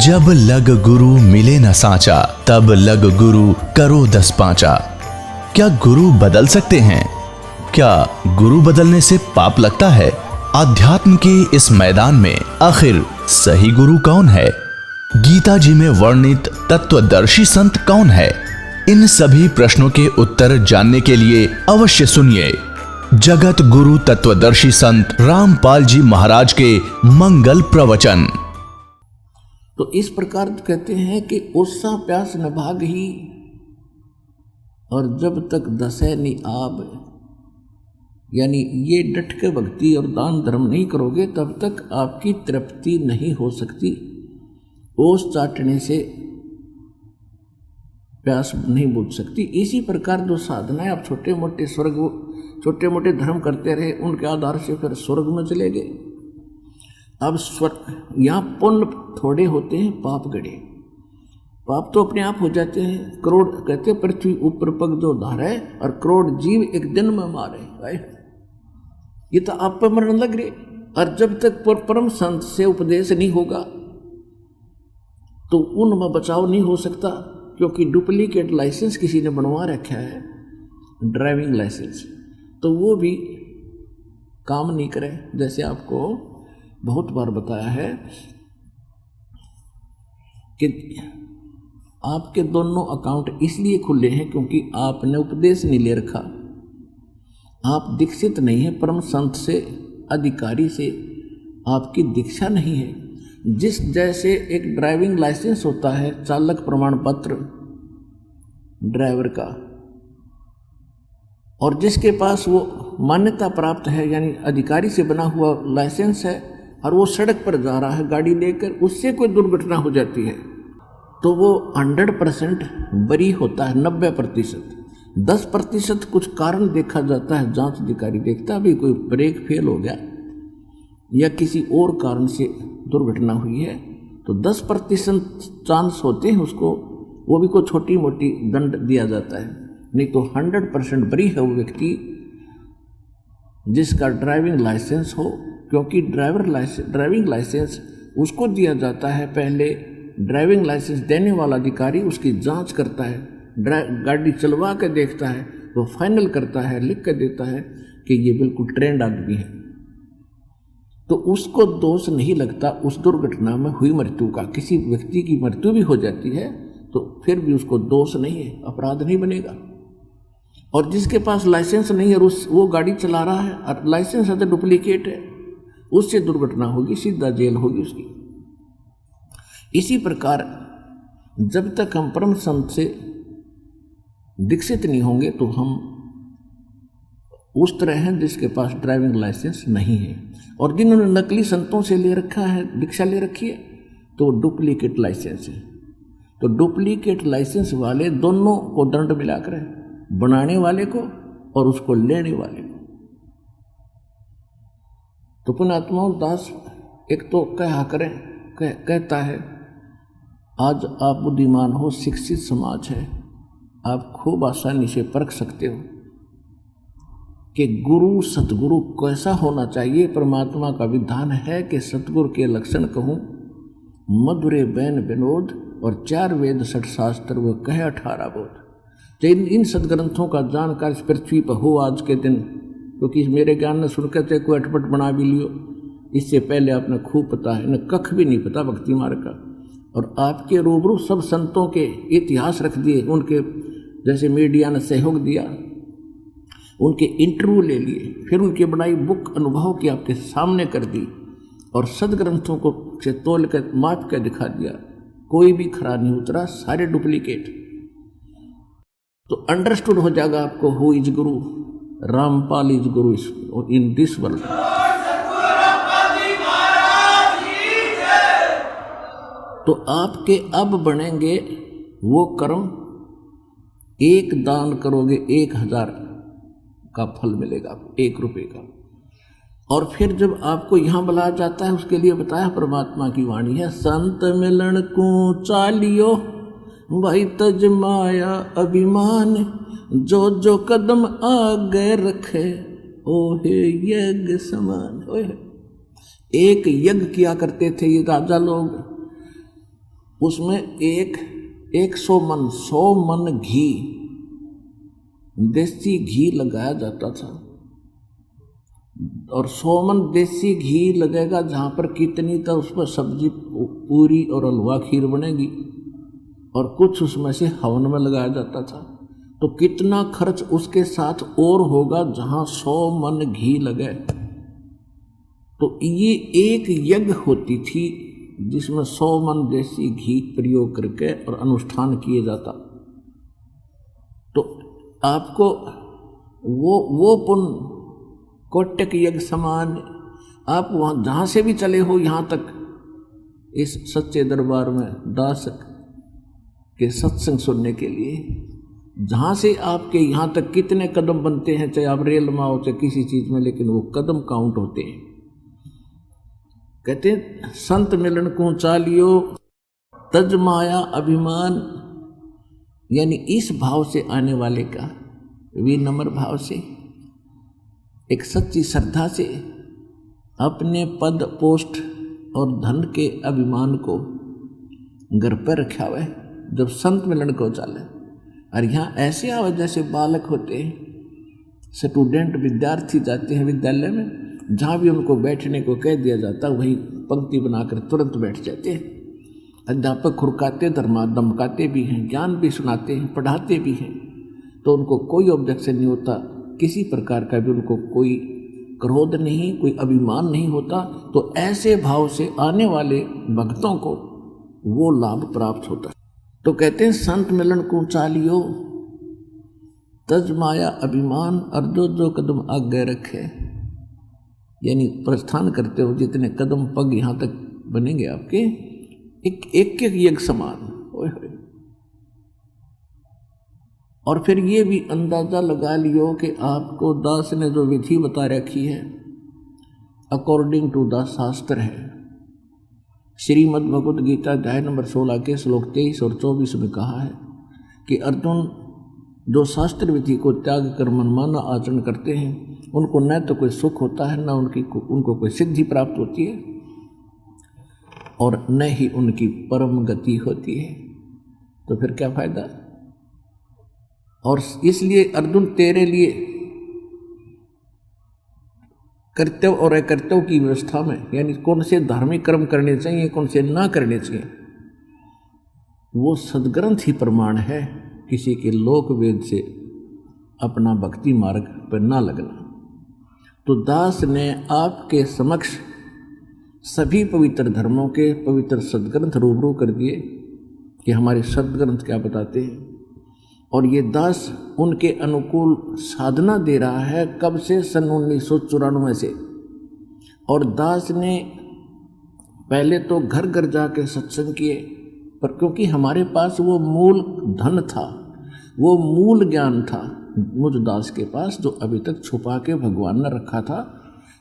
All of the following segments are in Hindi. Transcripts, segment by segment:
जब लग गुरु मिले न साचा, तब लग गुरु करो 10 पांचा। क्या गुरु बदल सकते हैं? क्या गुरु बदलने से पाप लगता है? अध्यात्म के इस मैदान में आखिर सही गुरु कौन है? गीता जी में वर्णित तत्वदर्शी संत कौन है? इन सभी प्रश्नों के उत्तर जानने के लिए अवश्य सुनिए जगत गुरु तत्वदर्शी संत रामपाल जी महाराज के मंगल प्रवचन। तो इस प्रकार कहते हैं कि ओसा प्यास न भाग ही, और जब तक दसै नि आब, यानी ये डट के भक्ति और दान धर्म नहीं करोगे तब तक आपकी तृप्ति नहीं हो सकती। ओस चाटने से प्यास नहीं बुझ सकती। इसी प्रकार जो साधना है, आप छोटे मोटे धर्म करते रहे, उनके आधार से फिर स्वर्ग में चले गए। अब स्वर्ग यहाँ पुण्य थोड़े होते हैं, पाप गड़े। पाप तो अपने आप हो जाते हैं। करोड़ कहते पृथ्वी ऊपर पग जो धारे, और करोड़ जीव एक दिन में मारे। ये तो आप पर मरण लग रहे। और जब तक परम संत से उपदेश नहीं होगा तो उनमें बचाव नहीं हो सकता, क्योंकि डुप्लीकेट लाइसेंस किसी ने बनवा रखा है, ड्राइविंग लाइसेंस, तो वो भी काम नहीं करे। जैसे आपको बहुत बार बताया है कि आपके दोनों अकाउंट इसलिए खुले हैं क्योंकि आपने उपदेश नहीं ले रखा। आप दीक्षित नहीं है, परम संत से, अधिकारी से आपकी दीक्षा नहीं है। जिस जैसे एक ड्राइविंग लाइसेंस होता है, चालक प्रमाण पत्र ड्राइवर का, और जिसके पास वो मान्यता प्राप्त है, यानी अधिकारी से बना हुआ लाइसेंस है, और वो सड़क पर जा रहा है गाड़ी लेकर, उससे कोई दुर्घटना हो जाती है तो वो 100% बरी होता है। 90%, 10% कुछ कारण देखा जाता है, जांच अधिकारी देखता है, भी कोई ब्रेक फेल हो गया या किसी और कारण से दुर्घटना हुई है, तो 10% चांस होते हैं उसको, वो भी कोई छोटी मोटी दंड दिया जाता है। नहीं तो 100% बरी है वो व्यक्ति जिसका ड्राइविंग लाइसेंस हो, क्योंकि ड्राइविंग लाइसेंस उसको दिया जाता है। पहले ड्राइविंग लाइसेंस देने वाला अधिकारी उसकी जांच करता है, गाड़ी चलवा के देखता है, वो फाइनल करता है, लिख कर देता है कि ये बिल्कुल ट्रेंड आदमी है, तो उसको दोष नहीं लगता उस दुर्घटना में हुई मृत्यु का। किसी व्यक्ति की मृत्यु भी हो जाती है तो फिर भी उसको दोष नहीं है, अपराध नहीं बनेगा। और जिसके पास लाइसेंस नहीं है और वो गाड़ी चला रहा है और लाइसेंस है तो डुप्लीकेट है, उससे दुर्घटना होगी, सीधा जेल होगी उसकी। इसी प्रकार जब तक हम परम संत से दीक्षित नहीं होंगे तो हम उस तरह हैं जिसके पास ड्राइविंग लाइसेंस नहीं है। और जिन्होंने नकली संतों से ले रखा है, दीक्षा ले रखी है, तो डुप्लीकेट लाइसेंस है। तो डुप्लीकेट लाइसेंस वाले दोनों को दंड मिला कर है, बनाने वाले को और उसको लेने वाले को। तो पुण्यात्माओं, दास एक तो कहता है, आज आप बुद्धिमान हो, शिक्षित समाज है, आप खूब आसानी से परख सकते हो कि गुरु सतगुरु कैसा होना चाहिए। परमात्मा का विधान है कि सतगुरु के लक्षण कहूँ, मधुरे बैन विनोद, और 4 वेद 6 शास्त्र वो कहे 18 बोध। तो इन सदग्रंथों का जानकार इस पृथ्वी पर हो आज के दिन, क्योंकि मेरे ज्ञान ने सुनकर चाहे कोई अटपट बना भी लियो, इससे पहले आपने खूब पता है, इन्हें कख भी नहीं पता भक्ति मार्ग का। और आपके रूबरू सब संतों के इतिहास रख दिए, उनके जैसे मीडिया ने सहयोग दिया, उनके इंटरव्यू ले लिए, फिर उनकी बनाई बुक अनुभव की आपके सामने कर दी, और सदग्रंथों को से तोल कर माप कर दिखा दिया। कोई भी खरा नहीं उतरा, सारे डुप्लीकेट। तो अंडरस्टूड हो जाएगा आपको who is Guru. Rampal is Guru in this world. तो आपके अब बनेंगे वो कर्म, एक दान करोगे 1000 का फल मिलेगा आपको, 1 रुपये का। और फिर जब आपको यहाँ बुलाया जाता है, उसके लिए बताया परमात्मा की वाणी है, संत मिलन को चालियो भाई तज माया अभिमान, जो जो कदम आगे रखे ओहे यज्ञ समान। एक यज्ञ किया करते थे ये राजा लोग, उसमें 100 मन घी, देसी घी लगाया जाता था। और 100 मन देसी घी लगेगा जहाँ पर कितनी तो उस पर सब्जी पूरी और हलवा खीर बनेगी, और कुछ उसमें से हवन में लगाया जाता था। तो कितना खर्च उसके साथ और होगा जहाँ 100 मन घी लगे। तो ये एक यज्ञ होती थी जिसमें 100 मन देसी घी प्रयोग करके और अनुष्ठान किए जाता। तो आपको वो पुण्य कोटक यज्ञ समान, आप वहाँ जहाँ से भी चले हो यहाँ तक इस सच्चे दरबार में दास के सत्संग सुनने के लिए, जहाँ से आपके यहाँ तक कितने कदम बनते हैं, चाहे आप रेल में हो चाहे किसी चीज़ में, लेकिन वो कदम काउंट होते हैं। कहते हैं संत मिलन को चालियो तज माया अभिमान, यानी इस भाव से आने वाले का, विनम्र भाव से, एक सच्ची श्रद्धा से अपने पद पोस्ट और धन के अभिमान को घर पर रखा हुआ है जब संत मिलन को चाले। और यहाँ ऐसे आवे जैसे बालक होते हैं, स्टूडेंट विद्यार्थी जाते हैं विद्यालय में, जहाँ भी उनको बैठने को कह दिया जाता वही पंक्ति बनाकर तुरंत बैठ जाते हैं। अध्यापक खुरकाते धमकाते भी हैं, ज्ञान भी सुनाते हैं, पढ़ाते भी हैं, तो उनको कोई ऑब्जेक्शन नहीं होता, किसी प्रकार का भी उनको कोई क्रोध नहीं, कोई अभिमान नहीं होता। तो ऐसे भाव से आने वाले भक्तों को वो लाभ प्राप्त होता है। तो कहते हैं संत मिलन को चालियो तज माया अभिमान, और जो कदम आगे रखे, यानी प्रस्थान करते हो जितने कदम पग यहाँ तक बनेंगे आपके, एक यज्ञ समान। और फिर ये भी अंदाज़ा लगा लियो कि आपको दास ने जो विधि बता रखी है अकॉर्डिंग टू द शास्त्र है। श्रीमद् भगवद गीता अध्याय नंबर 16 के श्लोक 23 और 24 में कहा है कि अर्जुन जो शास्त्र विधि को त्याग कर मनमाना आचरण करते हैं उनको न तो कोई सुख होता है, न उनको कोई सिद्धि प्राप्त होती है, और न ही उनकी परम गति होती है। तो फिर क्या फायदा। और इसलिए अर्जुन तेरे लिए कर्तव्य और अकर्तव्य की व्यवस्था में, यानी कौन से धार्मिक कर्म करने चाहिए कौन से ना करने चाहिए, वो सदग्रंथ ही प्रमाण है। किसी के लोक वेद से अपना भक्ति मार्ग पर ना लगना। तो दास ने आपके समक्ष सभी पवित्र धर्मों के पवित्र सदग्रंथ रूबरू कर दिए कि हमारे सदग्रंथ क्या बताते हैं, और ये दास उनके अनुकूल साधना दे रहा है कब से, सन 1994 से। और दास ने पहले तो घर घर जाके सत्संग किए, पर क्योंकि हमारे पास वो मूल धन था, वो मूल ज्ञान था मुझ दास के पास, जो अभी तक छुपा के भगवान ने रखा था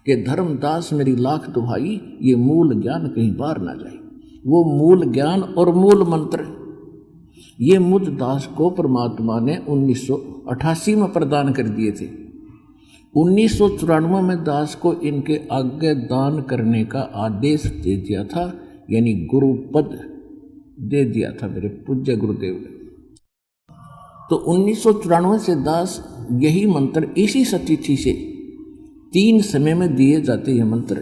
कि धर्मदास मेरी लाख दुहाई, ये मूल ज्ञान कहीं बाहर ना जाए। वो मूल ज्ञान और मूल मंत्र ये मुझ दास को परमात्मा ने 1988 में प्रदान कर दिए थे। 1994 में दास को इनके आगे दान करने का आदेश दे दिया था, यानी गुरुपद दे दिया था मेरे पूज्य गुरुदेव ने। तो 1994 से दास यही मंत्र इसी सतिथि से 3 समय में दिए जाते हैं मंत्र।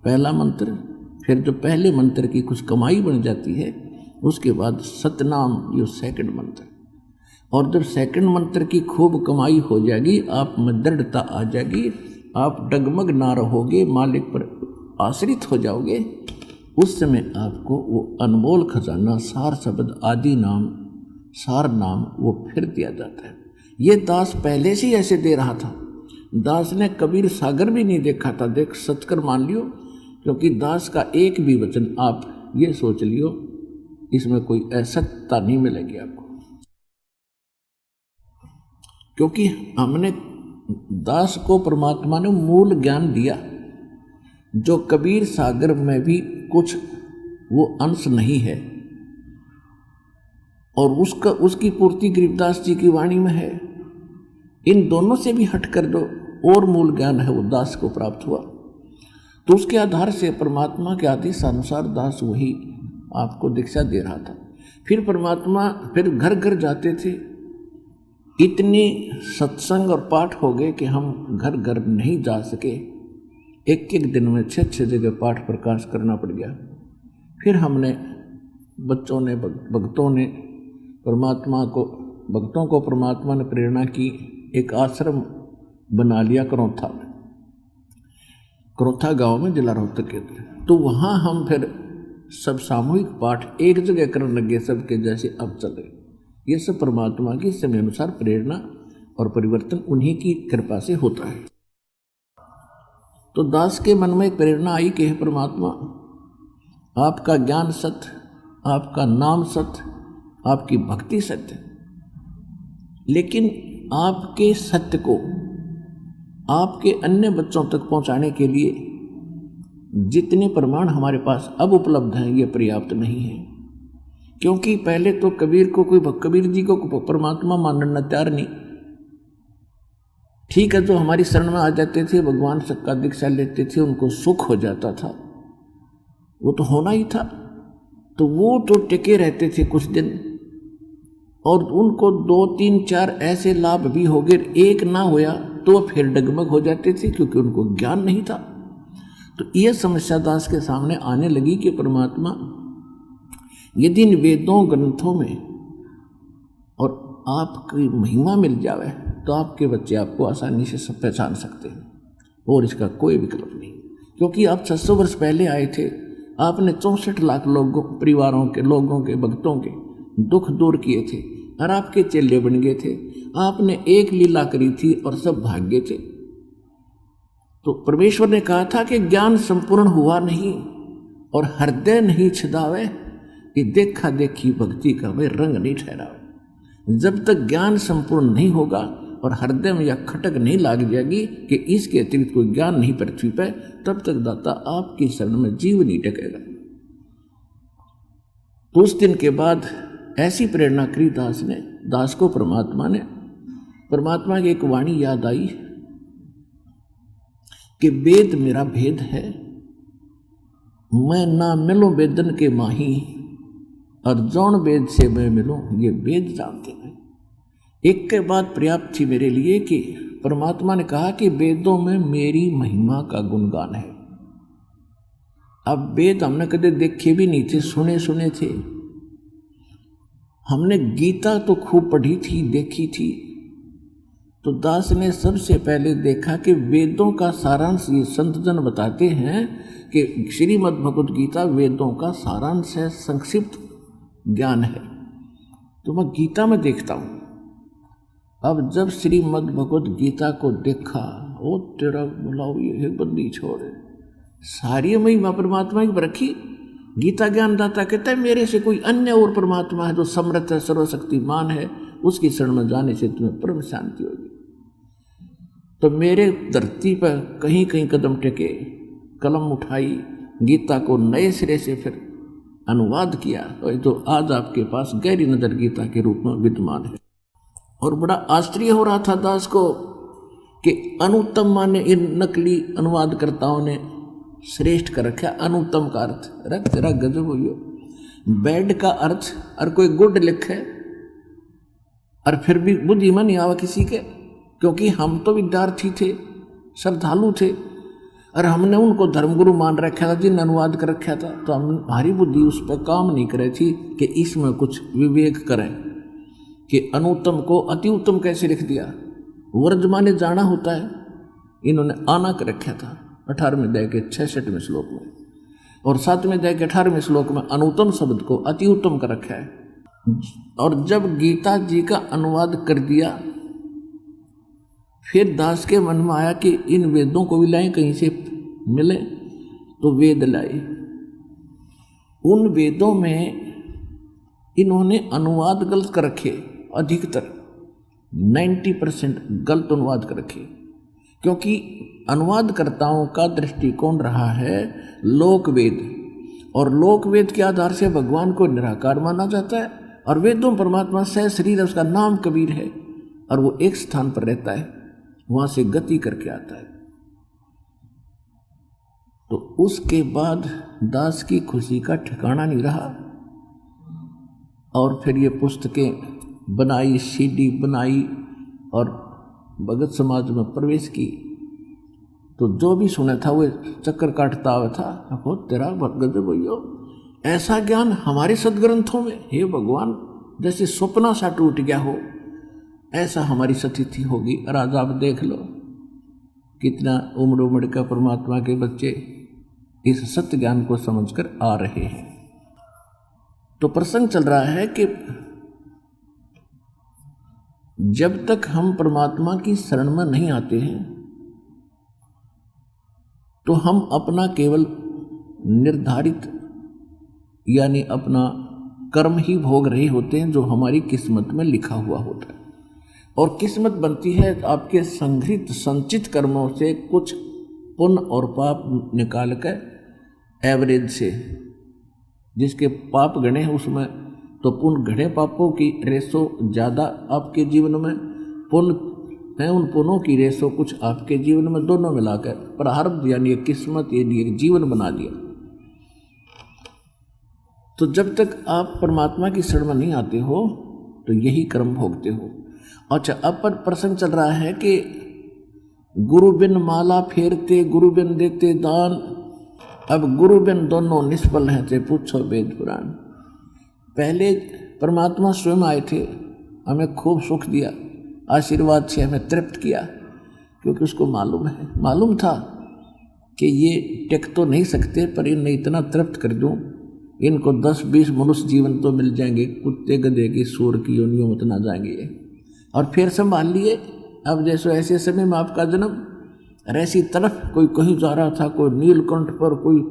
पहला मंत्र, फिर जो पहले मंत्र की कुछ कमाई बन जाती है उसके बाद सतनाम, ये सेकंड मंत्र। और जब सेकंड मंत्र की खूब कमाई हो जाएगी, आप में दृढ़ता आ जाएगी, आप डगमग ना रहोगे, मालिक पर आश्रित हो जाओगे, उस समय आपको वो अनमोल खजाना सार शब्द आदि नाम, सार नाम वो फिर दिया जाता है। ये दास पहले से ही ऐसे दे रहा था। दास ने कबीर सागर भी नहीं देखा था, देख सचकर मान लियो, क्योंकि दास का एक भी वचन आप ये सोच लियो इसमें कोई असत्यता नहीं मिलेगी आपको। क्योंकि हमने दास को परमात्मा ने मूल ज्ञान दिया, जो कबीर सागर में भी कुछ वो अंश नहीं है, और उसकी पूर्ति गरीबदास जी की वाणी में है। इन दोनों से भी हट कर दो और मूल ज्ञान है वो दास को प्राप्त हुआ। तो उसके आधार से परमात्मा के आदेशानुसार दास वही आपको दीक्षा दे रहा था। फिर परमात्मा फिर घर घर जाते थे। इतनी सत्संग और पाठ हो गए कि हम घर घर नहीं जा सके। एक एक दिन में 6-6 जगह पाठ प्रकाश करना पड़ गया। फिर हमने बच्चों ने भक्तों ने भक्तों को परमात्मा ने प्रेरणा की, एक आश्रम बना लिया करौथा गांव में, जिला रोहतक के। तो वहाँ हम फिर सब सामूहिक पाठ एक जगह करने लगे सबके जैसे अब चल रहे। ये सब परमात्मा की समय अनुसार प्रेरणा और परिवर्तन उन्हीं की कृपा से होता है। तो दास के मन में एक प्रेरणा आई कि हे परमात्मा, आपका ज्ञान सत्य, आपका नाम सत्य, आपकी भक्ति सत्य, लेकिन आपके सत्य को आपके अन्य बच्चों तक पहुंचाने के लिए जितने प्रमाण हमारे पास अब उपलब्ध हैं ये पर्याप्त नहीं है। क्योंकि पहले तो कबीर जी को परमात्मा मानना तैयार नहीं। ठीक है, जो हमारी शरण में आ जाते थे, भगवान सबका दीक्षा लेते थे, उनको सुख हो जाता था, वो तो होना ही था। तो वो तो टिके रहते थे कुछ दिन, और उनको 2, 3, 4 ऐसे लाभ भी हो गए, एक ना होया तो फिर डगमग हो जाते थे, क्योंकि उनको ज्ञान नहीं था। तो यह समस्या दास के सामने आने लगी कि परमात्मा, यदि इन वेदों ग्रंथों में और आपकी महिमा मिल जावे तो आपके बच्चे आपको आसानी से पहचान सकते हैं, और इसका कोई विकल्प नहीं। क्योंकि आप 600 वर्ष पहले आए थे, आपने 64 लाख परिवारों के लोगों के भक्तों के दुख दूर किए थे, और आपके चेले बन गए थे। आपने एक लीला करी थी और सब भाग गए थे। तो परमेश्वर ने कहा था कि ज्ञान संपूर्ण हुआ नहीं और हृदय नहीं छिदावे, कि देखा देखी भक्ति का वे रंग नहीं ठहरावे। जब तक ज्ञान संपूर्ण नहीं होगा और हृदय में यह खटक नहीं लाग जाएगी कि इसके अतिरिक्त कोई ज्ञान नहीं पृथ्वी पे, तब तक दाता आपकी शरण में जीव नहीं टकेगा। तो उस दिन के बाद ऐसी प्रेरणा करी दास को परमात्मा की एक वाणी याद आई कि वेद मेरा भेद है, मैं ना मिलूं वेदन के माही, और जौन वेद से मैं मिलूं ये वेद जानते हैं। एक के बाद पर्याप्त थी मेरे लिए कि परमात्मा ने कहा कि वेदों में मेरी महिमा का गुणगान है। अब वेद हमने कभी देखे भी नहीं थे, सुने थे। हमने गीता तो खूब पढ़ी थी, देखी थी। तो दास ने सबसे पहले देखा कि वेदों का सारांश, ये संत जन बताते हैं कि श्रीमद् भगवद गीता वेदों का सारांश है, संक्षिप्त ज्ञान है। तो मैं गीता में देखता हूँ। अब जब श्रीमद् भगवद गीता को देखा, ओ तेरा बुलाओ ये बंदी छोड़े, सारी महिमा परमात्मा की रखी। गीता ज्ञान दाता कहता है मेरे से कोई अन्य और परमात्मा है जो समर्थ है, सर्वशक्तिमान है, उसकी शरण में जाने से तुम्हें परम शांति होगी। तो मेरे धरती पर कहीं कहीं कदम टेके, कलम उठाई, गीता को नए सिरे से फिर अनुवाद किया, तो आज आपके पास गहरी नजर गीता के रूप में विद्यमान है। और बड़ा आश्चर्य हो रहा था दास को कि अनुत्तम माने इन नकली अनुवादकर्ताओं ने श्रेष्ठ कर रखा। अनुत्तम का अर्थ रख तेरा गजब हुई। बैड का अर्थ और कोई गुड लिखे, और फिर भी बुद्धि में नहीं आवा किसी के, क्योंकि हम तो विद्यार्थी थे, श्रद्धालु थे, और हमने उनको धर्मगुरु मान रखा था जिन अनुवाद कर रखा था। तो हमारी बुद्धि उस पर काम नहीं कर रही थी कि इसमें कुछ विवेक करें कि अनुत्तम को अति उत्तम कैसे लिख दिया। वर्जमाने जाना होता है, इन्होंने आना कर रखा था 18वें अध्याय के 66वें श्लोक में, और 7वें अध्याय के 18वें श्लोक में अनुत्तम शब्द को अति उत्तम कर रखा है। और जब गीता जी का अनुवाद कर दिया, फिर दास के मन में आया कि इन वेदों को भी लाएं, कहीं से मिले। तो वेद लाए। उन वेदों में इन्होंने अनुवाद गलत कर रखे, अधिकतर 90% गलत अनुवाद कर रखे, क्योंकि अनुवादकर्ताओं का दृष्टिकोण रहा है लोक वेद, और लोक वेद के आधार से भगवान को निराकार माना जाता है, और वेदों परमात्मा सह शरीर, उसका नाम कबीर है, और वो एक स्थान पर रहता है, वहां से गति करके आता है। तो उसके बाद दास की खुशी का ठिकाना नहीं रहा। और फिर ये पुस्तकें बनाई, सीडी बनाई और भगत समाज में प्रवेश की। तो जो भी सुना था वो चक्कर काटता हुआ था, हो तेरा गजब भैया, ऐसा ज्ञान हमारे सदग्रंथों में, हे भगवान, जैसे सपना सा टूट गया हो ऐसा हमारी स्थिति होगी। और आज आप देख लो कितना उम्र उम्र का परमात्मा के बच्चे इस सत्य ज्ञान को समझकर आ रहे हैं। तो प्रसंग चल रहा है कि जब तक हम परमात्मा की शरण में नहीं आते हैं तो हम अपना केवल निर्धारित यानी अपना कर्म ही भोग रहे होते हैं जो हमारी किस्मत में लिखा हुआ होता है। और किस्मत बनती है आपके संग्रहित संचित कर्मों से कुछ पुण्य और पाप निकाल कर एवरेज से, जिसके पाप गणे हैं उसमें तो पुण्य घड़े पापों की रेशो ज़्यादा आपके जीवन में, पुण्य है उन पुण्यों की रेशो कुछ आपके जीवन में, दोनों मिलाकर प्रारब्ध यानी किस्मत यानी एक जीवन बना दिया। तो जब तक आप परमात्मा की शरण में नहीं आते हो तो यही कर्म भोगते हो। अच्छा, अब पर प्रसंग चल रहा है कि गुरु बिन माला फेरते गुरु बिन देते दान। अब गुरु बिन दोनों निष्फल हैं, थे पूछो वेद पुराण। पहले परमात्मा स्वयं आए थे, हमें खूब सुख दिया, आशीर्वाद से हमें तृप्त किया, क्योंकि उसको मालूम था कि ये टेक तो नहीं सकते, पर इन्हें इतना तृप्त कर दूं, इनको 10-20 मनुष्य जीवन तो मिल जाएंगे, कुत्ते गधे की सूर की योनियों में तो ना जाएंगे। और फिर संभाल लिए। अब जैसे ऐसे समय में आपका जन्म, ऐसी तरफ कोई कहीं जा रहा था, कोई नीलकंठ पर, कोई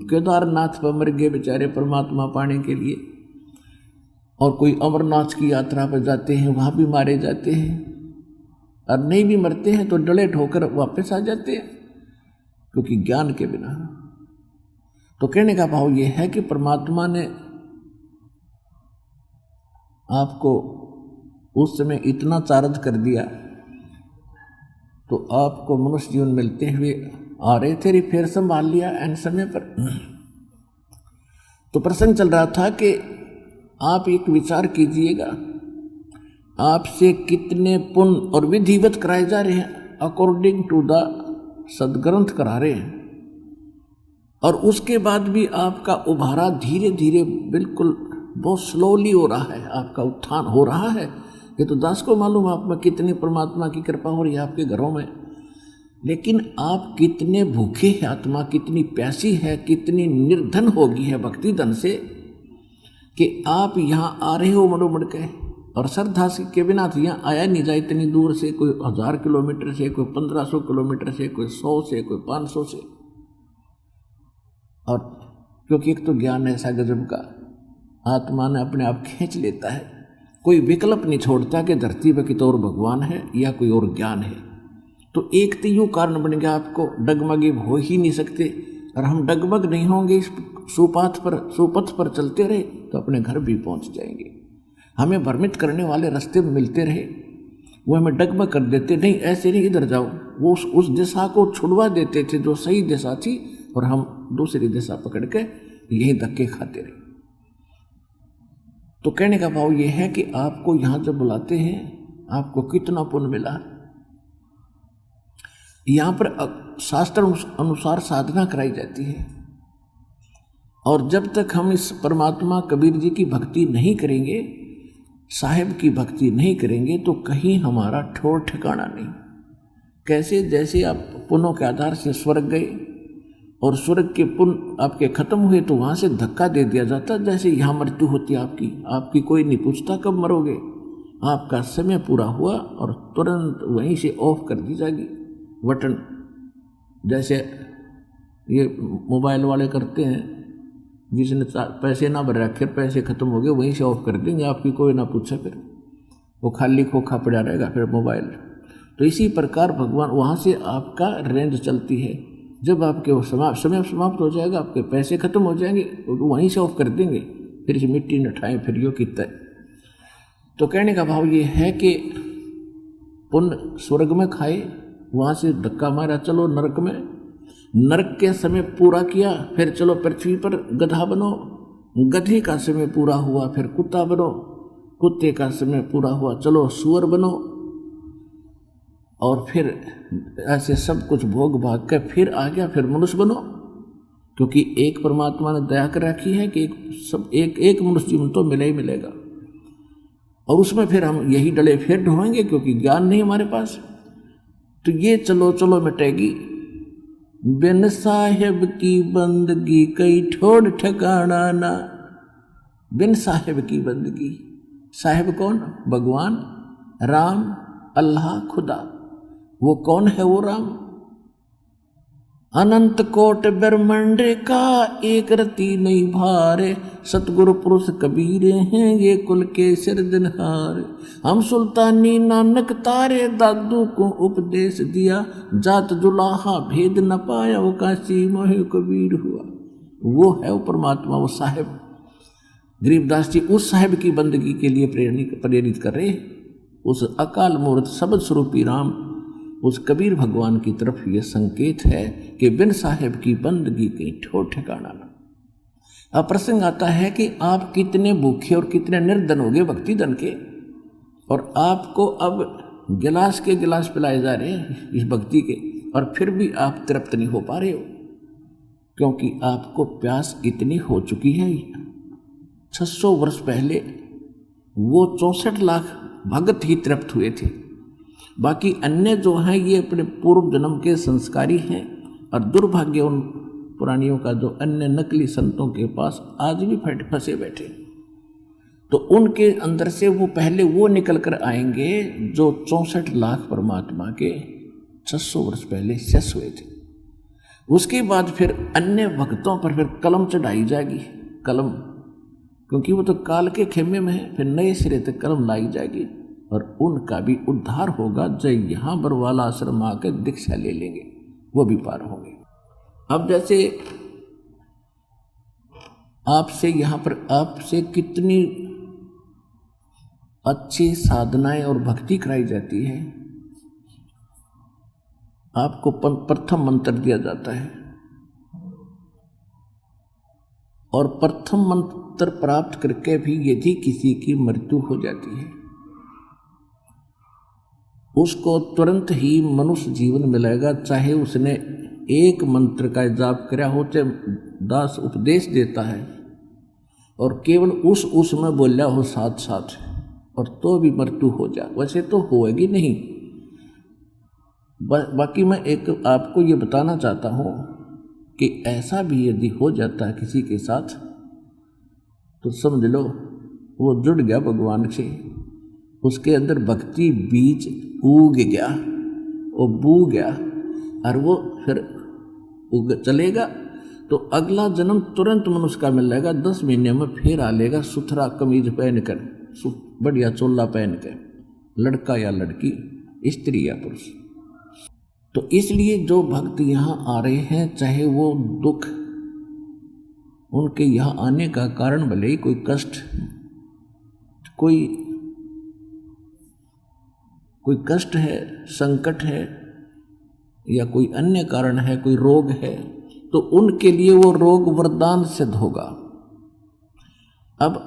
केदारनाथ पर मर गए बेचारे परमात्मा पाने के लिए, और कोई अमरनाथ की यात्रा पर जाते हैं, वहाँ भी मारे जाते हैं, और नहीं भी मरते हैं तो डले ठोकर वापस आ जाते हैं, क्योंकि ज्ञान के बिना। तो कहने का भाव ये है कि परमात्मा ने आपको उस समय इतना चार्ज कर दिया तो आपको मनुष्य जीवन मिलते हुए आ रहे थे, फिर संभाल लिया एन समय पर। तो प्रसंग चल रहा था कि आप एक विचार कीजिएगा, आपसे कितने पुण्य और विधिवत कराए जा रहे हैं, अकॉर्डिंग टू द सदग्रंथ करा रहे हैं, और उसके बाद भी आपका उभारा धीरे धीरे बिल्कुल बहुत स्लोली हो रहा है, आपका उत्थान हो रहा है। ये तो दास को मालूम है आप में कितनी परमात्मा की कृपा हो रही है आपके घरों में। लेकिन आप कितने भूखे हैं, आत्मा कितनी प्यासी है, कितनी निर्धन होगी है भक्ति धन से, कि आप यहाँ आ रहे हो मरो मड़ के, और श्रद्धा के बिना तो यहाँ आया नहीं जाए इतनी दूर से, कोई 1000 किलोमीटर से, कोई 1500 किलोमीटर से, कोई 100 से, कोई 500 से। और क्योंकि एक तो ज्ञान ऐसा गजब का आत्मा ने अपने आप खींच लेता है, कोई विकल्प नहीं छोड़ता कि धरती पर कितो और भगवान है या कोई और ज्ञान है। तो एक तो यूँ कारण बन गया, आपको डगमगे हो ही नहीं सकते, और हम डगमग नहीं होंगे इस सुपथ पर चलते रहे तो अपने घर भी पहुंच जाएंगे। हमें भ्रमित करने वाले रास्ते में मिलते रहे, वो हमें डगमग कर देते, नहीं ऐसे नहीं इधर जाओ, वो उस दिशा को छुड़वा देते थे जो सही दिशा थी, और हम दूसरी दिशा पकड़ के यही धक्के खाते रहे। तो कहने का भाव ये है कि आपको यहाँ जब बुलाते हैं आपको कितना पुण्य मिला। यहाँ पर शास्त्र अनुसार साधना कराई जाती है, और जब तक हम इस परमात्मा कबीर जी की भक्ति नहीं करेंगे, साहिब की भक्ति नहीं करेंगे, तो कहीं हमारा ठोर ठिकाना नहीं। कैसे? जैसे आप पुण्यों के आधार से स्वर्ग गए और स्वर्ग के पुण्य आपके खत्म हुए तो वहाँ से धक्का दे दिया जाता, जैसे यहाँ मृत्यु होती है आपकी कोई नहीं पूछता कब मरोगे, आपका समय पूरा हुआ और तुरंत वहीं से ऑफ कर दी जाएगी बटन। जैसे ये मोबाइल वाले करते हैं, जिसने पैसे ना भर रखे, पैसे खत्म हो गए, वहीं से ऑफ कर देंगे, आपकी कोई ना पूछे, फिर वो खाली खोखा पड़ा रहेगा फिर मोबाइल। तो इसी प्रकार भगवान वहाँ से आपका रेंज चलती है, जब आपके वो समय समाप्त हो जाएगा, आपके पैसे खत्म हो जाएंगे, तो वहीं से ऑफ कर देंगे, फिर से मिट्टी न ठाएँ फिर यो कितना। तो कहने का भाव ये है कि पुण्य स्वर्ग में खाए, वहाँ से धक्का मारा चलो नरक में, नरक के समय पूरा किया, फिर चलो पृथ्वी पर गधा बनो, गधे का समय पूरा हुआ फिर कुत्ता बनो, कुत्ते का समय पूरा हुआ चलो सूअर बनो, और फिर ऐसे सब कुछ भोग भाग कर फिर आ गया फिर मनुष्य बनो। क्योंकि एक परमात्मा ने दया कर रखी है कि एक मनुष्य जीवन तो मिले ही मिलेगा, और उसमें फिर हम यही डले फिर ढूंढेंगे क्योंकि ज्ञान नहीं हमारे पास। तो ये चलो चलो मिटेगी। बिन साहेब की बंदगी कई ठोड़ ठिकाना ना। बिन साहेब की बंदगी, साहेब कौन? भगवान, राम, अल्लाह, खुदा। वो कौन है वो राम? अनंत कोट ब्रह्मांड का एक रति नहीं भारे, सतगुरु पुरुष कबीर हैं ये कुल के सिरदनहार। हम सुल्तानी नानक तारे दादू को उपदेश दिया, जात जुलाहा भेद न पाया वो काशी मोहि कबीर हुआ। वो है वो परमात्मा, वो साहेब। गरीबदास जी उस साहेब की बंदगी के लिए प्रेरित कर रहे हैं। उस अकाल मूर्त शब्द स्वरूपी राम, उस कबीर भगवान की तरफ ये संकेत है कि बिन साहेब की बंदगी कहीं ठोर ठिकाना ना। अब प्रसंग आता है कि आप कितने भूखे और कितने निर्धन हो गए भक्ति धन के, और आपको अब गिलास के गिलास पिलाए जा रहे हैं इस भक्ति के, और फिर भी आप तृप्त नहीं हो पा रहे हो, क्योंकि आपको प्यास इतनी हो चुकी है। 600 वर्ष पहले वो 64 लाख भगत ही तृप्त हुए थे, बाकी अन्य जो हैं ये अपने पूर्व जन्म के संस्कारी हैं, और दुर्भाग्य उन पुरानियों का जो अन्य नकली संतों के पास आज भी फंसे बैठे। तो उनके अंदर से वो पहले वो निकल कर आएंगे जो 64 लाख परमात्मा के 600 वर्ष पहले शेष हुए थे। उसके बाद फिर अन्य भक्तों पर फिर कलम चढ़ाई जाएगी, कलम, क्योंकि वो तो काल के खेमे में है। फिर नए सिरे तक कलम लाई जाएगी और उनका भी उद्धार होगा। जय यहाँ बरवाला आश्रम आकर दीक्षा ले लेंगे, वो भी पार होंगे। अब जैसे आपसे यहाँ पर आपसे कितनी अच्छी साधनाएं और भक्ति कराई जाती है। आपको प्रथम मंत्र दिया जाता है, और प्रथम मंत्र प्राप्त करके भी यदि किसी की मृत्यु हो जाती है, उसको तुरंत ही मनुष्य जीवन मिलेगा, चाहे उसने एक मंत्र का जाप किया हो, चाहे दास उपदेश देता है और केवल उसमें बोला हो साथ साथ, और तो भी मृत्यु हो जाए। वैसे तो होएगी नहीं। बाकी मैं एक आपको ये बताना चाहता हूँ कि ऐसा भी यदि हो जाता है किसी के साथ, तो समझ लो वो जुड़ गया भगवान से, उसके अंदर भक्ति बीज उग गया, वो बू गया, और वो फिर चलेगा तो अगला जन्म तुरंत मनुष्य का मिल जाएगा। 10 महीने में फिर आ लेगा सुथरा कमीज पहन कर, बढ़िया चोला पहन कर, लड़का या लड़की, स्त्री या पुरुष। तो इसलिए जो भक्त यहाँ आ रहे हैं, चाहे वो दुख उनके यहाँ आने का कारण भले ही कोई कष्ट, कोई कष्ट है, संकट है, या कोई अन्य कारण है, कोई रोग है, तो उनके लिए वो रोग वरदान सिद्ध होगा। अब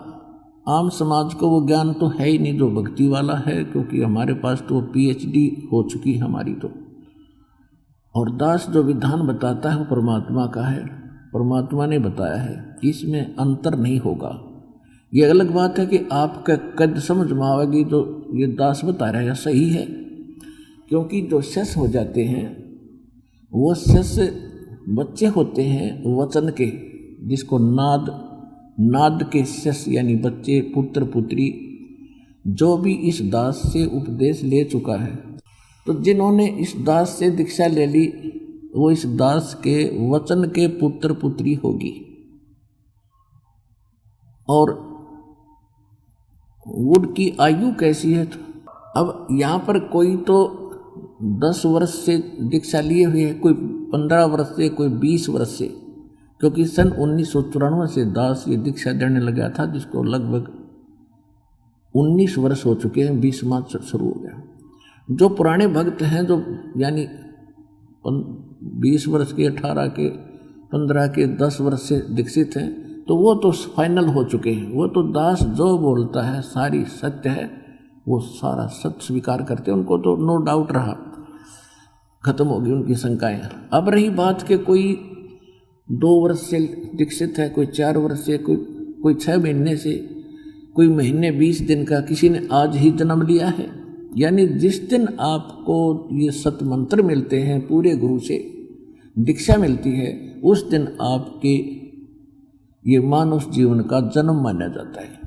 आम समाज को वो ज्ञान तो है ही नहीं जो भक्ति वाला है, क्योंकि हमारे पास तो PhD हो चुकी है हमारी तो। और दास जो विधान बताता है वो परमात्मा का है, परमात्मा ने बताया है, इसमें अंतर नहीं होगा। ये अलग बात है कि आपका कद समझ में आवेगी जो ये दास बता रहा है सही है, क्योंकि जो शेष हो जाते हैं वो शेष बच्चे होते हैं वचन के, जिसको नाद के शेष यानी बच्चे, पुत्र पुत्री, जो भी इस दास से उपदेश ले चुका है। तो जिन्होंने इस दास से दीक्षा ले ली वो इस दास के वचन के पुत्र पुत्री होगी। और उनकी आयु कैसी है? तो अब यहाँ पर कोई तो 10 वर्ष से दीक्षा लिए हुए है, कोई 15 वर्ष से, कोई 20 वर्ष से, क्योंकि सन 1994 से दास ये दीक्षा देने लगा था, जिसको लगभग 19 वर्ष हो चुके हैं, 20 मार्च शुरू हो गया। जो पुराने भक्त हैं, जो यानी 20 वर्ष के, 18 के, 15 के, 10 वर्ष से दीक्षित हैं, तो वो तो फाइनल हो चुके हैं। वो तो दास जो बोलता है सारी सत्य है, वो सारा सत्य स्वीकार करते हैं। उनको तो नो डाउट रहा, खत्म होगी उनकी शंकाएं। अब रही बात के कोई 2 वर्ष से दीक्षित है, कोई 4 वर्ष से, कोई 6 महीने से, कोई महीने 20 दिन का, किसी ने आज ही जन्म लिया है। यानी जिस दिन आपको ये सत्य मंत्र मिलते हैं, पूरे गुरु से दीक्षा मिलती है, उस दिन आपके ये मानव जीवन का जन्म माना जाता है।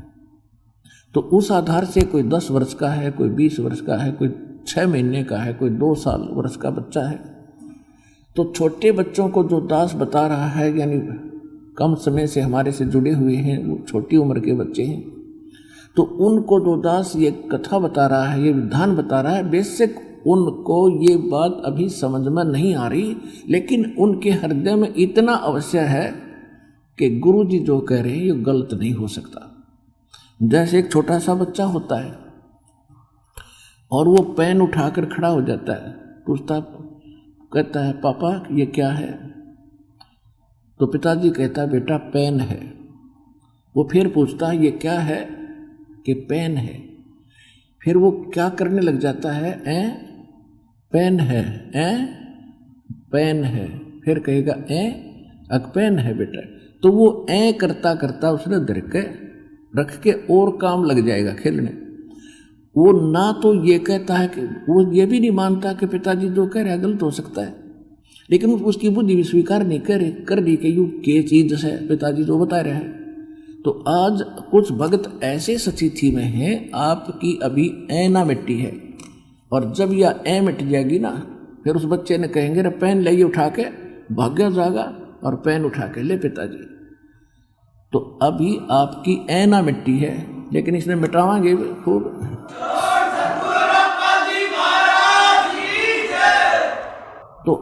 तो उस आधार से कोई 10 वर्ष का है, कोई 20 वर्ष का है, कोई 6 महीने का है, कोई 2 साल वर्ष का बच्चा है। तो छोटे बच्चों को जो दास बता रहा है, यानी कम समय से हमारे से जुड़े हुए हैं, वो छोटी उम्र के बच्चे हैं, तो उनको जो दास ये कथा बता रहा है, ये विधान बता रहा है, बेशक उनको ये बात अभी समझ में नहीं आ रही, लेकिन उनके हृदय में इतना अवश्य है कि गुरु जी जो कह रहे हैं ये गलत नहीं हो सकता। जैसे एक छोटा सा बच्चा होता है और वो पेन उठाकर खड़ा हो जाता है, पूछता, कहता है पापा ये क्या है? तो पिताजी कहता है बेटा पेन है। वो फिर पूछता है ये क्या है? कि पेन है। फिर वो क्या करने लग जाता है, पेन है, पेन है। फिर कहेगा अक पेन है बेटा। तो वो करता करता उसने धर के रख के और काम लग जाएगा खेलने। वो ना तो ये कहता है कि वो ये भी नहीं मानता कि पिताजी जो कह रहे हैं गलत हो सकता है, लेकिन उसकी बुद्धि भी स्वीकार नहीं कर दी कि यू के चीज है पिताजी जो बता रहे हैं। तो आज कुछ भगत ऐसे स्थिति में हैं, आपकी अभी ना मिट्टी है, और जब यह मिट जाएगी ना, फिर उस बच्चे ने कहेंगे रे पेन लाइए उठा के, भाग्य जागा और पेन उठा के ले पिताजी। तो अभी आपकी ना मिट्टी है, लेकिन इसमें मिटावांगे खूब। तो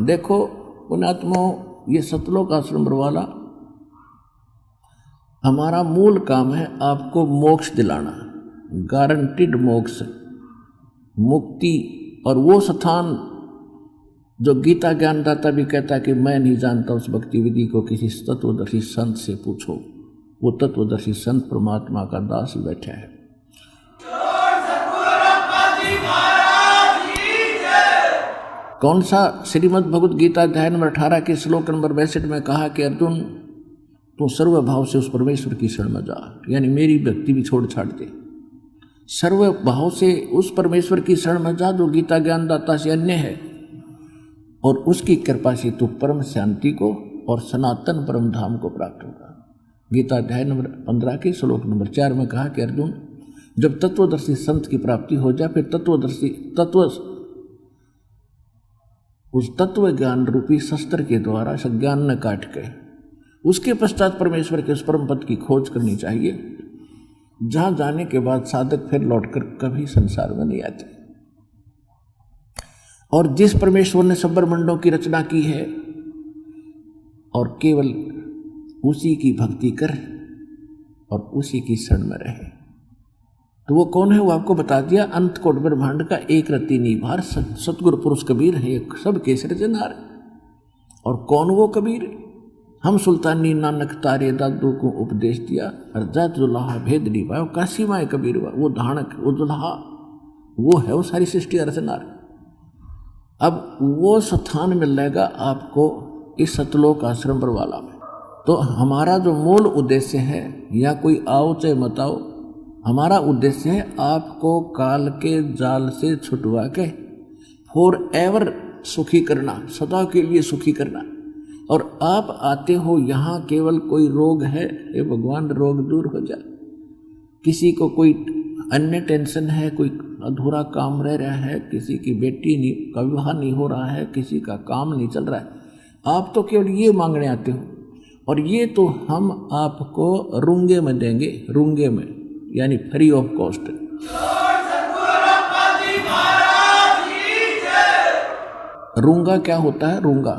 देखो पुण्यात्माओं, ये सतलोक आश्रम वाला हमारा मूल काम है आपको मोक्ष दिलाना, गारंटीड मोक्ष, मुक्ति। और वो स्थान जो गीता ज्ञानदाता भी कहता है कि मैं नहीं जानता उस भक्ति विधि को, किसी तत्वदर्शी संत से पूछो। वो तत्वदर्शी संत परमात्मा का दास ही बैठा है। कौन सा? श्रीमद् भगवद गीता अध्याय नंबर 18 के श्लोक नंबर 62 में कहा कि अर्जुन तू सर्व भाव से उस परमेश्वर की शरण में जा, यानी मेरी भक्ति भी छोड़ छाड़ दे, सर्व भाव से उस परमेश्वर की शरण में जा जो गीता ज्ञानदाता से अन्य है, और उसकी कृपा से तू परम शांति को और सनातन परम धाम को प्राप्त होगा। गीता अध्याय नंबर 15 के श्लोक नंबर 4 में कहा कि अर्जुन जब तत्वदर्शी संत की प्राप्ति हो जाए, फिर उस तत्व ज्ञान रूपी शस्त्र के द्वारा सज्ञान न काट के उसके पश्चात परमेश्वर के उस परम पद की खोज करनी चाहिए, जहां जाने के बाद साधक फिर लौटकर कभी संसार में नहीं आते। और जिस परमेश्वर ने सब ब्रह्मांडों की रचना की है, और केवल उसी की भक्ति कर और उसी की शरण में रहे, तो वो कौन है? वो आपको बता दिया, अंत कोट ब्रह्मांड का एक रत्ती निभार सतगुरु पुरुष कबीर है, सब के सृजनहार। और कौन वो कबीर? हम सुल्तानी नानक तारे दादू को उपदेश दिया, अर्जात दुल्हा भेद निभाया, काशी माए कबीर वो धानक वो दुल्हा, वो है वो सारी सृष्टि रचनार। अब वो स्थान मिल जाएगा आपको इस सतलोक आश्रम पर वाला में। तो हमारा जो मूल उद्देश्य है, या कोई आओ चाहे मत आओ, हमारा उद्देश्य है आपको काल के जाल से छुटवा के फॉर एवर सुखी करना, सदा के लिए सुखी करना। और आप आते हो यहाँ केवल कोई रोग है, ये भगवान रोग दूर हो जाए, किसी को कोई अन्य टेंशन है, कोई अधूरा काम रह रहा है, किसी की बेटी का विवाह नहीं हो रहा है, किसी का काम नहीं चल रहा है, आप तो केवल ये मांगने आते हो। और ये तो हम आपको रूंगे में देंगे, रूंगे में, यानी फ्री ऑफ कॉस्ट। रूंगा क्या होता है? रूंगा,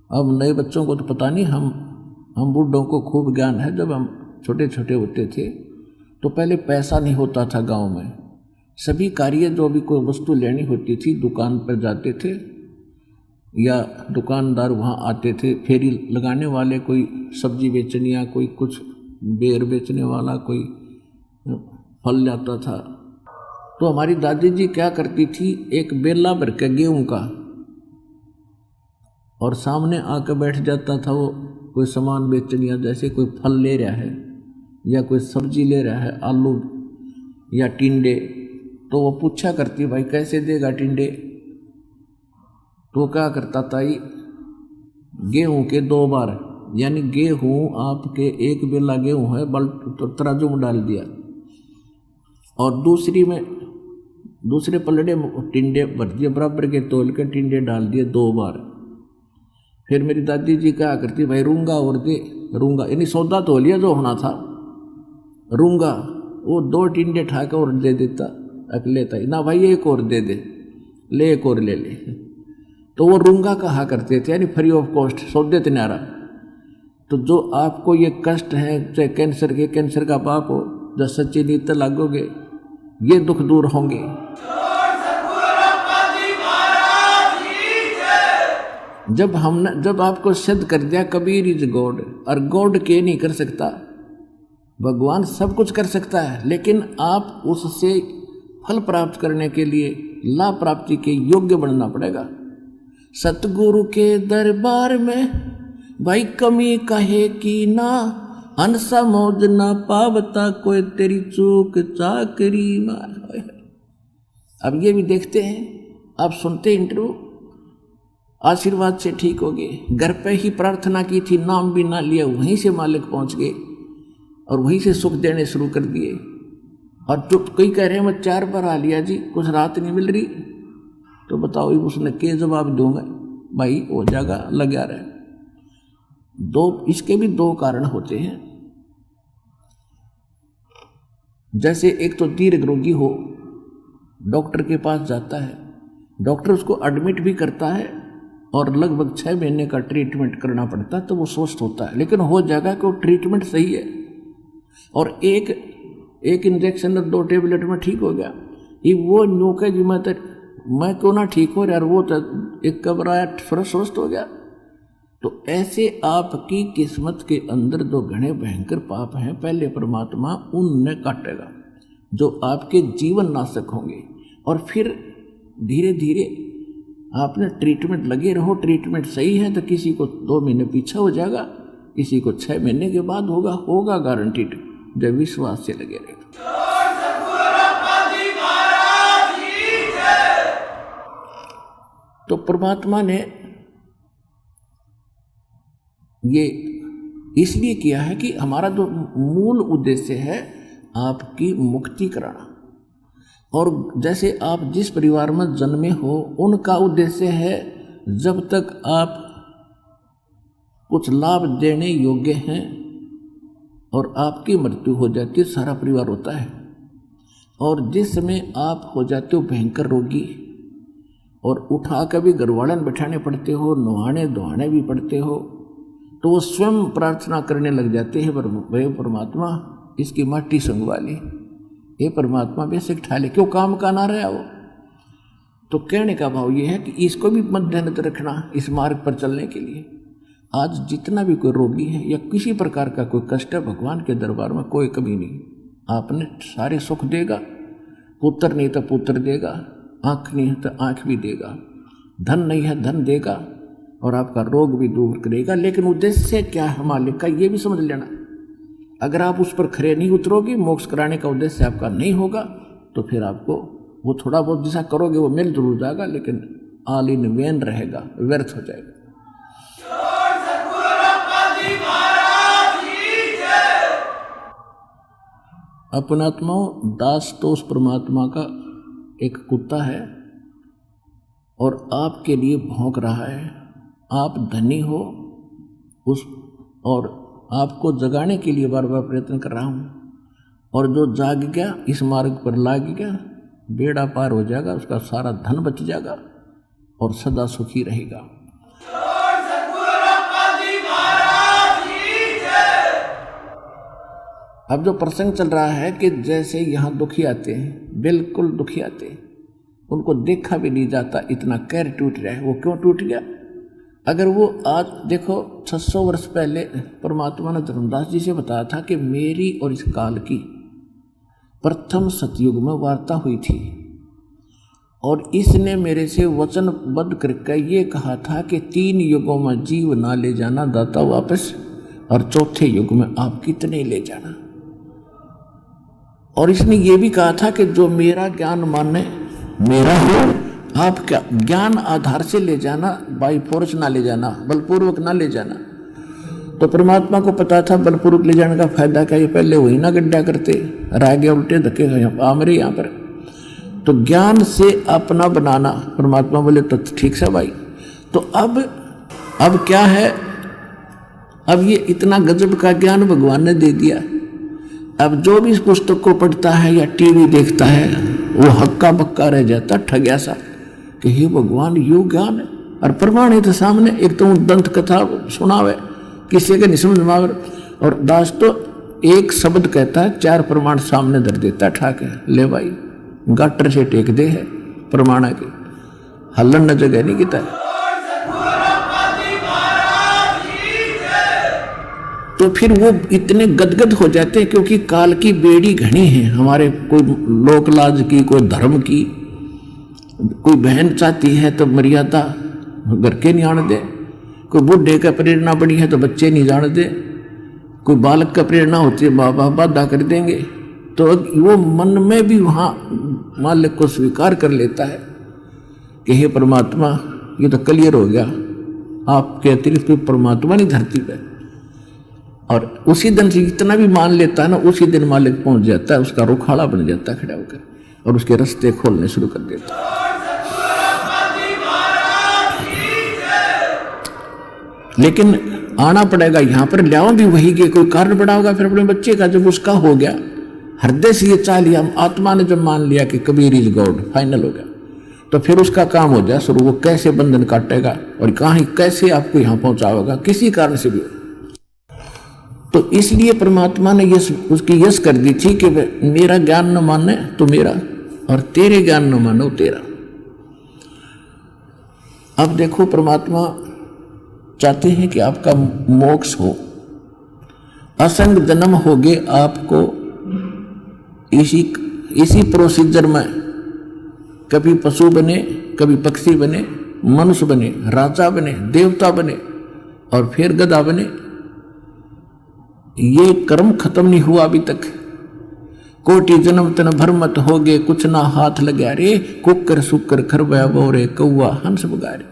अब नए बच्चों को तो पता नहीं, हम बूढ़ों को खूब ज्ञान है। जब हम छोटे छोटे होते थे तो पहले पैसा नहीं होता था गांव में, सभी कार्य जो भी कोई वस्तु लेनी होती थी दुकान पर जाते थे, या दुकानदार वहाँ आते थे, फेरी लगाने वाले, कोई सब्जी बेचने या कोई कुछ बेर बेचने वाला, कोई फल लाता था। तो हमारी दादी जी क्या करती थी, एक बेला भर के गेहूं का, और सामने आकर बैठ जाता था वो कोई सामान बेचने, या जैसे कोई फल ले रहा है या कोई सब्जी ले रहा है, आलू या टिंडे, तो वो पूछा करती, भाई कैसे देगा टिंडे? तो क्या करता था, गेहूं के 2 बार, यानी गेहूं आपके एक बेला गेहूं है, तो तराजू में डाल दिया, और दूसरे पलड़े में टिंडे भर दिए, बराबर के तोल के टिंडे डाल दिए 2 बार। फिर मेरी दादी जी क्या करती, भाई रूंगा और दे, रूंगा यानी सौदा तो लिया जो होना था, रूंगा वो 2 टिंडे ठाकर और दे देता, लेता ही ना, भाई एक और दे दे, ले एक और ले ले। तो वो रूंगा कहा करते थे, यानी फ्री ऑफ कॉस्ट, सौदे तिनारा। तो जो आपको ये कष्ट है, चाहे कैंसर का पाप हो, जब सच्ची नीति लागोगे ये दुख दूर होंगे। जब आपको सिद्ध कर दिया कबीर इज गॉड, और गॉड के नहीं कर सकता, भगवान सब कुछ कर सकता है, लेकिन आप उससे फल प्राप्त करने के लिए लाभ प्राप्ति के योग्य बनना पड़ेगा। सतगुरु के दरबार में भाई कमी कहे की ना, हंसा मौज ना पावता, कोई तेरी चूक चाकरी मार। अब ये भी देखते हैं, आप सुनते इंटरव्यू, आशीर्वाद से ठीक हो गए, घर पे ही प्रार्थना की थी, नाम भी ना लिया, वहीं से मालिक पहुंच गए और वहीं से सुख देने शुरू कर दिए। और तो कई कह रहे हैं मैं 4 बार आ लिया जी, कुछ राहत नहीं मिल रही, तो बताओ उसने के जवाब दूंगा, भाई हो जाएगा, लगा रहे। इसके भी 2 कारण होते हैं। जैसे एक तो दीर्घ रोगी हो, डॉक्टर के पास जाता है, डॉक्टर उसको एडमिट भी करता है और लगभग 6 महीने का ट्रीटमेंट करना पड़ता है, तो वो स्वस्थ होता है, लेकिन हो जाएगा कि वो ट्रीटमेंट सही है और एक इंजेक्शन और 2 टेबलेट में ठीक हो गया। ये वो नौके जी मैं क्यों ना ठीक हो यार, वो तो एक कबर आया स्वस्थ हो गया। तो ऐसे आपकी किस्मत के अंदर जो घने भयंकर पाप हैं, पहले परमात्मा उनने काटेगा जो आपके जीवन नाशक होंगे, और फिर धीरे धीरे आपने ट्रीटमेंट लगे रहो। ट्रीटमेंट सही है तो किसी को 2 महीने पीछे हो जाएगा, किसी को 6 महीने के बाद होगा गारंटीड, जब विश्वास से लगे रहे। तो परमात्मा ने ये इसलिए किया है कि हमारा जो मूल उद्देश्य है आपकी मुक्ति कराना। और जैसे आप जिस परिवार में जन्मे हो, उनका उद्देश्य है जब तक आप कुछ लाभ देने योग्य हैं और आपकी मृत्यु हो जाती है, सारा परिवार होता है। और जिस समय आप हो जाते हो भयंकर रोगी और उठा कर भी घरवालन बैठाने पड़ते हो, नहाने धोने भी पड़ते हो, तो वो स्वयं प्रार्थना करने लग जाते हैं, भाई परमात्मा इसकी माटी संगवा ले, ये परमात्मा बेशक ठा ले, क्यों काम का ना रहा वो। तो कहने का भाव ये है कि इसको भी मद्देनजर रखना इस मार्ग पर चलने के लिए। आज जितना भी कोई रोगी है या किसी प्रकार का कोई कष्ट है, भगवान के दरबार में कोई कमी नहीं, आपने सारे सुख देगा। पुत्र नहीं तो पुत्र देगा, आँख नहीं है तो आँख भी देगा, धन नहीं है धन देगा, और आपका रोग भी दूर करेगा। लेकिन उद्देश्य क्या है मालिक का, ये भी समझ लेना। अगर आप उस पर खरे नहीं उतरोगे, मोक्ष कराने का उद्देश्य आपका नहीं होगा, तो फिर आपको वो थोड़ा बहुत जैसा करोगे वो मिल जरूर जाएगा, लेकिन ऑल इन वेन रहेगा, व्यर्थ हो जाएगा। अपनात्माओं, दास तो उस परमात्मा का एक कुत्ता है और आपके लिए भौंक रहा है। आप धनी हो उस, और आपको जगाने के लिए बार बार प्रयत्न कर रहा हूँ, और जो जाग गया इस मार्ग पर लाग गया, बेड़ा पार हो जाएगा, उसका सारा धन बच जाएगा और सदा सुखी रहेगा। अब जो प्रसंग चल रहा है कि जैसे यहाँ दुखी आते हैं, बिल्कुल दुखी आते हैं, उनको देखा भी नहीं जाता, इतना कैर टूट रहा है। वो क्यों टूट गया? अगर वो आज देखो 600 वर्ष पहले परमात्मा ने धर्मदास जी से बताया था कि मेरी और इस काल की प्रथम सतयुग में वार्ता हुई थी, और इसने मेरे से वचनबद्ध करके ये कहा था कि 3 युगों में जीव ना ले जाना दाता वापस, और चौथे युग में आप कितने ले जाना। और इसने ये भी कहा था कि जो मेरा ज्ञान माने मेरा हो, आप क्या ज्ञान आधार से ले जाना, बाई फोर्स ना ले जाना, बलपूर्वक ना ले जाना। तो परमात्मा को पता था बलपूर्वक ले जाने का फायदा क्या, ये पहले वही ना गड्ढा करते, रह गया उल्टे धक्के आ मेरे यहाँ पर। तो ज्ञान से अपना बनाना, परमात्मा बोले तो ठीक से भाई। तो अब क्या है, अब ये इतना गजब का ज्ञान भगवान ने दे दिया। अब जो भी इस पुस्तक को पढ़ता है या टीवी देखता है वो हक्का बक्का रह जाता, ठग्या सा, कि हे भगवान यू ज्ञान है। और प्रमाणित सामने एक तो दंत कथा सुनावे, किसी के नहीं समझ में आवे। और दास तो एक शब्द कहता है, 4 प्रमाण सामने धर देता है, ठाक है, ले भाई गाटर से टेक दे है प्रमाण की, हल्लन न जगह नहीं किता है। तो फिर वो इतने गदगद हो जाते हैं, क्योंकि काल की बेड़ी घनी है हमारे, कोई लोक लाज की, कोई धर्म की, कोई बहन चाहती है तो मर्यादा घर के नहीं आने दे, कोई बूढ़े का प्रेरणा बड़ी है तो बच्चे नहीं जाने दे, कोई बालक का प्रेरणा होती है माँ बाप बाधा कर देंगे। तो वो मन में भी वहाँ मालिक को स्वीकार कर लेता है कि हे परमात्मा ये तो क्लियर हो गया, आपके अतिरिक्त कोई परमात्मा नहीं धरती पे। और उसी दिन से इतना भी मान लेता है ना, उसी दिन मालिक पहुंच जाता है, उसका रुखाड़ा बन जाता है खड़ा होकर, और उसके रास्ते खोलने शुरू कर देता है। लेकिन आना पड़ेगा यहाँ पर, लियाओ भी वही के, कोई कारण बड़ा होगा फिर अपने बच्चे का। जब उसका हो गया हृदय से ये चाह लिया, आत्मा ने जब मान लिया कि कबीर इज गॉड, फाइनल हो गया, तो फिर उसका काम हो जाए शुरू, वो कैसे बंधन काटेगा और कहाँ कैसे आपको यहाँ पहुँचाएगा, किसी कारण से भी। तो इसलिए परमात्मा ने उसकी यश कर दी थी कि मेरा ज्ञान न माने तो मेरा, और तेरे ज्ञान न मानो तेरा। अब देखो परमात्मा चाहते हैं कि आपका मोक्ष हो, असंग जन्म होगे आपको इसी प्रोसीजर में, कभी पशु बने, कभी पक्षी बने, मनुष्य बने, राजा बने, देवता बने, और फिर गधा बने। ये कर्म खत्म नहीं हुआ अभी तक। कोटि जन्म तन भरमत होगे, कुछ ना हाथ लगा रे, कुकर सुकर खरबया बोरे, कौआ हंस बगारे।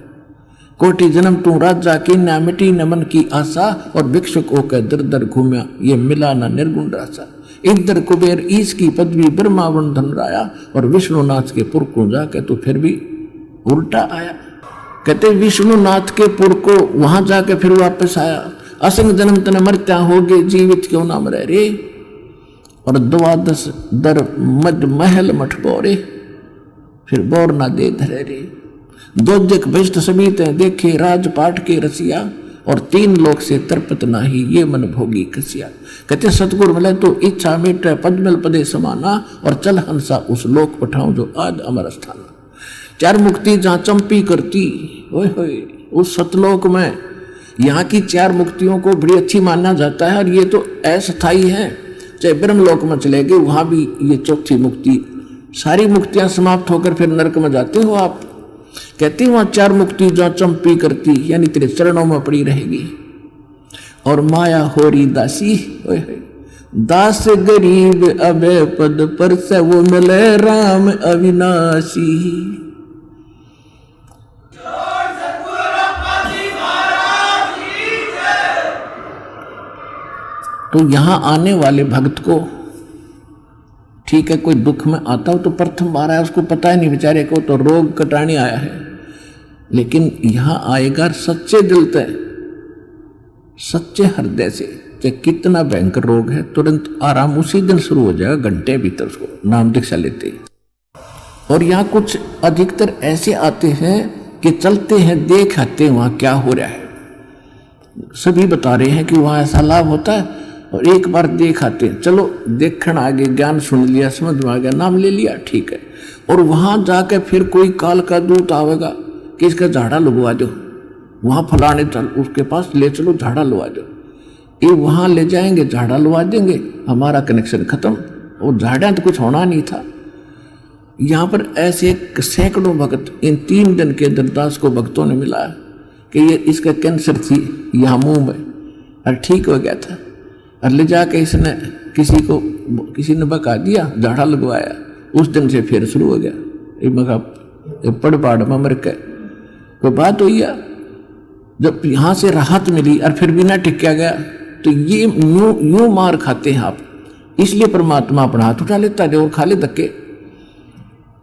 कोटि जन्म तू राजा की ना मिटी न मन की आशा, और भिक्षुक होकर दर दर घूमया, ये मिला ना निर्गुण रासा। इधर कुबेर ईश की पदवी ब्रह्मा वन धन राया, और विष्णुनाथ के पुर को जाके तो फिर भी उल्टा आया। कहते विष्णुनाथ के पुर को वहां जाके फिर वापस आया। असंग जन्म तन मरत्या होगे, जीवित क्यों ना मरे रे, और 12 दर मद महल मठ बोरे, फिर बोर ना दे धरे रे। दो जग भ्रष्ट सभी ते देखे, राजपाट के रसिया, और 3 लोक से तरपत नाही, ये मन भोगी कसिया। कहते सतगुरु मिले तो इच्छा मिटे, पद्मल पदे समाना, और चल हंसा उस लोक पठाऊं जो आज अमर स्थान। 4 मुक्ति जहाँ चंपी करती, ओए होए उस सतलोक में, यहाँ की 4 मुक्तियों को बड़ी अच्छी माना जाता है, और ये तो अस्थायी है। चाहे ब्रह्मलोक में चले गए वहाँ भी ये 4थी मुक्ति, सारी मुक्तियाँ समाप्त होकर फिर नरक में जाते हो आप। कहते वहाँ 4 मुक्ति जहाँ चंपी करती, यानी तेरे चरणों में पड़ी रहेगी। और माया होरी दासी, ओए होए दास गरीब अबे पद पर से वो मिले राम अविनाशी। तो यहाँ आने वाले भक्त को ठीक है, कोई दुख में आता हो तो प्रथम बार आया, उसको पता ही नहीं बेचारे को, तो रोग कटाने आया है। लेकिन यहाँ आएगा सच्चे दिल से, सच्चे हृदय से, चाहे कितना भयंकर रोग है, तुरंत आराम उसी दिन शुरू हो जाएगा, घंटे भीतर उसको नाम दीक्षा लेते। और यहाँ कुछ अधिकतर ऐसे आते हैं कि चलते हैं देख आते हैं वहाँ क्या हो रहा है। सभी बता रहे हैं कि वहाँ ऐसा लाभ होता है, और एक बार देख आते हैं, चलो देखण आगे, ज्ञान सुन लिया, समझ में आ गया, नाम ले लिया, ठीक है। और वहाँ जाकर फिर कोई काल का दूत आवेगा कि इसका झाड़ा लगवा दो, वहाँ फलाने चल उसके पास ले चलो, झाड़ा लुआ दो। ये वहाँ ले जाएंगे, झाड़ा लुआ देंगे, हमारा कनेक्शन खत्म। और झाड़ा तो कुछ होना नहीं था। यहाँ पर ऐसे सैकड़ों भक्त इन 3 दिन के अंदर दास को भक्तों ने मिला कि ये इसका कैंसर थी यहाँ मुंह में, और ठीक हो गया था। और ले जाके इसने किसी ने बका दिया, झाड़ा लगवाया, उस दिन से फिर शुरू हो गया। ये मगा पड़ पाड़ में मर के कोई बात हुई है। जब यहाँ से राहत मिली और फिर भी ना टिका गया, तो ये यूं मार खाते हैं आप। इसलिए परमात्मा अपना हाथ उठा लेता है और खा ले धक्के,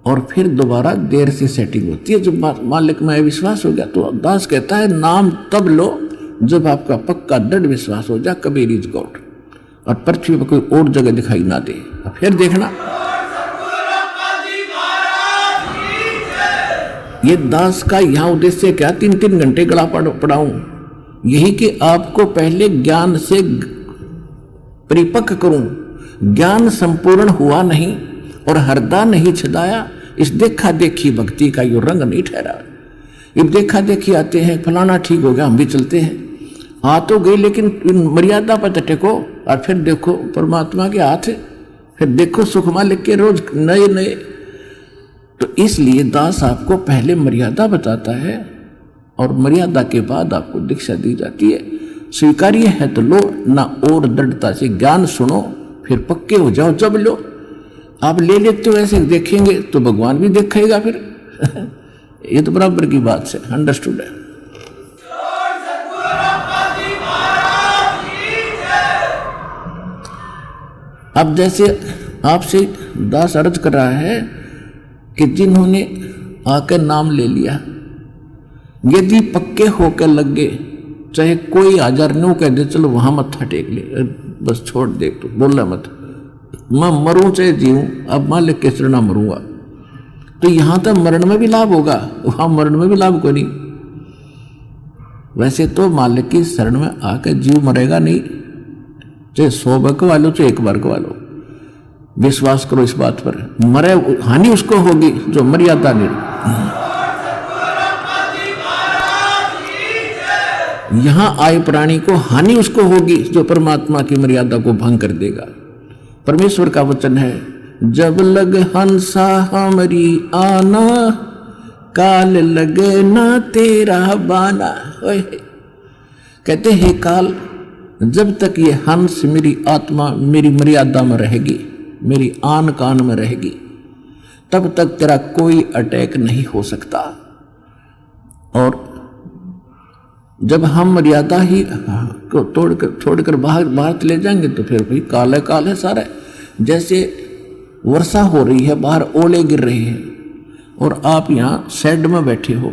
और फिर दोबारा देर से सेटिंग होती है। जब मालिक में विश्वास हो गया तो दास कहता है नाम तब लो जब आपका पक्का दृढ़ विश्वास हो जाए कबीर इज गॉड, और पृथ्वी पर कोई और जगह दिखाई ना दे। फिर देखना ये दास का यहाँ उद्देश्य क्या, 3-3 घंटे गला पढ़ाऊं, यही कि आपको पहले ज्ञान से परिपक्व करूं। ज्ञान संपूर्ण हुआ नहीं और हरदा नहीं छदाया, इस देखा देखी भक्ति का यो रंग नहीं ठहरा। ये देखा देखी आते हैं, फलाना ठीक हो गया हम भी चलते हैं, आ तो गई, लेकिन मर्यादा पर टेको और फिर देखो परमात्मा के हाथ है, फिर देखो सुखमा लिख के रोज नए नए। तो इसलिए दास आपको पहले मर्यादा बताता है और मर्यादा के बाद आपको दीक्षा दी जाती है। स्वीकार्य है तो लो, ना और दृढ़ता से ज्ञान सुनो, फिर पक्के हो जाओ। जब लो आप ले लेते हो ऐसे देखेंगे तो भगवान भी देखेगा फिर ये तो बराबर की बात से अंडरस्टूड है। अब जैसे आपसे दास अर्ज कर रहा है कि जिन्होंने आकर नाम ले लिया, यदि पक्के होकर लग गए, चाहे कोई 1000 नो कह दे चलो वहां मत्था टेक ले, बस छोड़ दे, तो बोलना मत, मैं मरूं चाहे जीऊं, अब मालिक के शरण मरूंगा, तो यहां तक मरण में भी लाभ होगा, वहां मरण में भी लाभ कोई नहीं। वैसे तो मालिक की शरण में आकर जीव मरेगा नहीं, चाहे 100 बार कवा लो चाहे 1 बार कवा लो, विश्वास करो इस बात पर। मरे हानि उसको होगी जो मर्यादा नहीं। यहां आए प्राणी को हानि उसको होगी जो परमात्मा की मर्यादा को भंग कर देगा। परमेश्वर का वचन है, जब लग हंसा हमारी आना, काल लगे ना तेरा बाना। कहते हैं काल, जब तक ये हंस मेरी आत्मा मेरी मर्यादा में रहेगी, मेरी आन कान में रहेगी, तब तक तेरा कोई अटैक नहीं हो सकता। और जब हम मर्यादा ही को छोड़कर बाहर चले जाएंगे तो फिर भाई काल है सारा। जैसे वर्षा हो रही है, बाहर ओले गिर रहे हैं और आप यहाँ शेड में बैठे हो,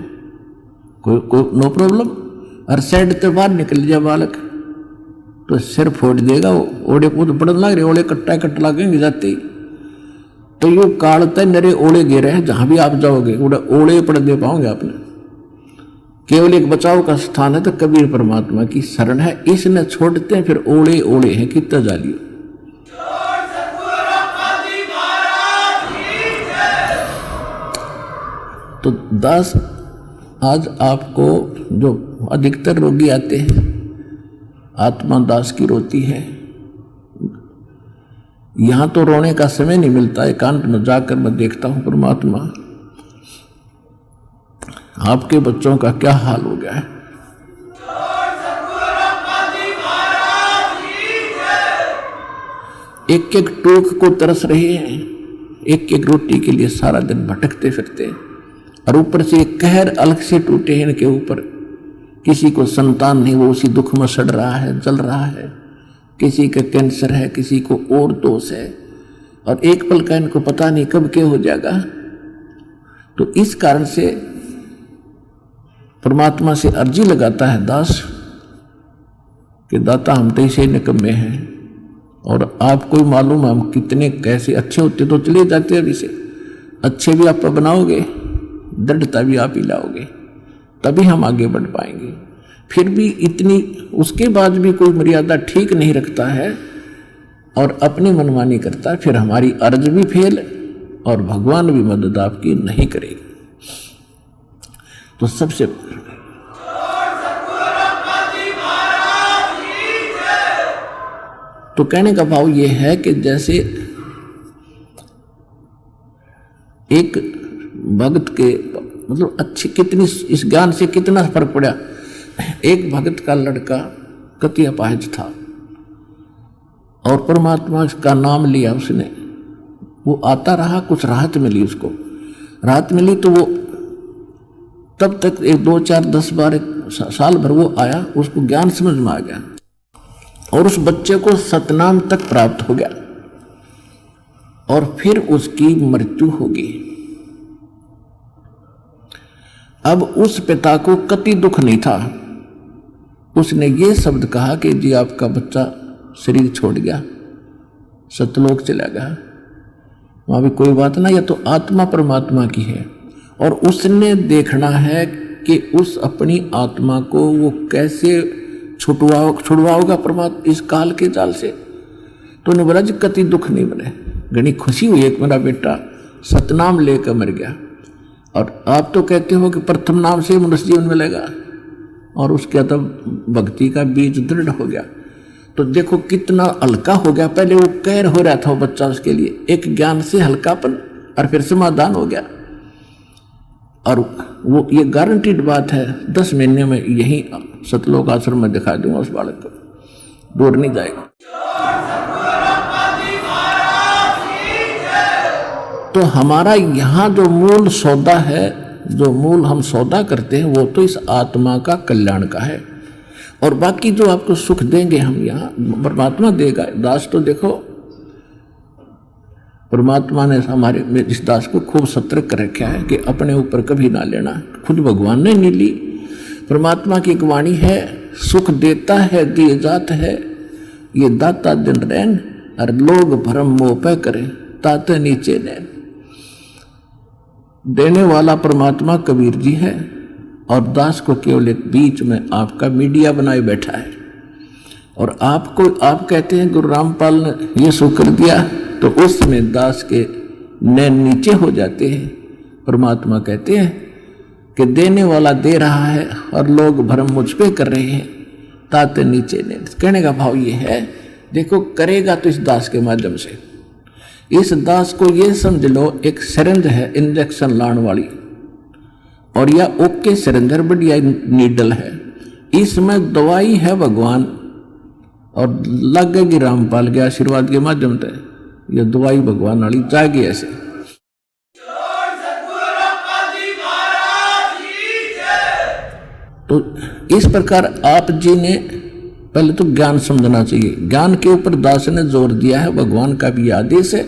कोई नो प्रॉब्लम, और शेड से बाहर निकल जाए बालक तो सिर फोड़ देगा। वो ओले कूद पड़न लग रहे, ओले कट्टा लगेंगे जाते ही, तो यो कालते नरे ओले गिरे हैं, जहां भी आप जाओगे ओले पड़ दे पाओगे आपने। केवल एक बचाव का स्थान है तो कबीर परमात्मा की शरण है, इसने छोड़ते हैं फिर ओले हैं कितना जालियो। तो दास आज आपको जो अधिकतर रोगी आते हैं, आत्मा दास की रोती है, यहां तो रोने का समय नहीं मिलता, एकांत में जाकर मैं देखता हूं परमात्मा आपके बच्चों का क्या हाल हो गया है। एक एक टूक को तरस रहे हैं, एक एक रोटी के लिए सारा दिन भटकते फिरते, और ऊपर से एक कहर अलग से टूटे हैं इनके ऊपर। किसी को संतान नहीं, वो उसी दुख में सड़ रहा है, जल रहा है, किसी का कैंसर है, किसी को और दोष है, और एक पल का इनको पता नहीं कब क्या हो जाएगा। तो इस कारण से परमात्मा से अर्जी लगाता है दास कि दाता हम तो इसे निकम्मे हैं, और आपको ही मालूम है हम कितने कैसे अच्छे होते तो चले जाते अभी से, अच्छे भी आप बनाओगे, दृढ़ता भी आप ही लाओगे, तभी हम आगे बढ़ पाएंगे। फिर भी इतनी उसके बाद भी कोई मर्यादा ठीक नहीं रखता है और अपनी मनमानी करता है, फिर हमारी अर्ज भी फेल और भगवान भी मदद आपकी नहीं करेगी। तो सबसे तो कहने का भाव ये है कि जैसे एक भक्त के मतलब अच्छी कितनी इस ज्ञान से कितना फर्क पड़ा। एक भक्त का लड़का कति अपाहिज था और परमात्मा का नाम लिया उसने, वो आता रहा, कुछ राहत मिली उसको, राहत मिली तो वो तब तक 1 2 4 10 12 साल भर वो आया, उसको ज्ञान समझ में आ गया और उस बच्चे को सतनाम तक प्राप्त हो गया और फिर उसकी मृत्यु होगी। अब उस पिता को कति दुख नहीं था, उसने ये शब्द कहा कि जी आपका बच्चा शरीर छोड़ गया, सतलोक चला गया, वहां भी कोई बात ना, यह तो आत्मा परमात्मा की है और उसने देखना है कि उस अपनी आत्मा को वो कैसे छुड़वाओगा परमात्मा इस काल के जाल से। तो उन्हें बोला जी कति दुख नहीं बने, घनी खुशी हुई एक मेरा बेटा सतनाम लेकर मर गया। और आप तो कहते हो कि प्रथम नाम से मनुष्य जीवन मिलेगा और उसके तब भक्ति का बीज दृढ़ हो गया। तो देखो कितना हल्का हो गया, पहले वो कहर हो रहा था वो बच्चा, उसके लिए एक ज्ञान से हल्कापन और फिर समाधान हो गया। और वो ये गारंटीड बात है, 10 महीने में यही सतलोक आश्रम में दिखा दूंगा उस बालक को, दूर नहीं जाएगा। तो हमारा यहाँ जो मूल सौदा है, जो मूल हम सौदा करते हैं, वो तो इस आत्मा का कल्याण का है और बाकी जो आपको सुख देंगे हम यहाँ परमात्मा देगा। दास तो देखो परमात्मा ने हमारे इस दास को खूब सतर्क कर रखा है कि अपने ऊपर कभी ना लेना, खुद भगवान ने नहीं ली। परमात्मा की एक वाणी है, सुख देता है दिए जात है, ये दाता दिन रैन और लोग भरम मोह पे करें ताते नीचे नैन। देने वाला परमात्मा कबीर जी है और दास को केवल एक बीच में आपका मीडिया बनाए बैठा है। और आपको आप कहते हैं गुरु रामपाल ने ये सुख कर दिया, तो उसमें दास के नैन नीचे हो जाते हैं। परमात्मा कहते हैं कि देने वाला दे रहा है और लोग भ्रम मुझ पे कर रहे हैं ताते नीचे नैन। कहने का भाव ये है, देखो करेगा तो इस दास के माध्यम से। इस दास को ये समझ लो एक सिरिंज है इंजेक्शन लाने वाली, और या ओके सिरिंजर बढ़िया नीडल है, इसमें दवाई है भगवान और लगेगी रामपाल के आशीर्वाद के माध्यम से। यह दवाई भगवान वाली जाएगी ऐसे। तो इस प्रकार आप जी ने पहले तो ज्ञान समझना चाहिए। ज्ञान के ऊपर दास ने जोर दिया है, भगवान का भी आदेश है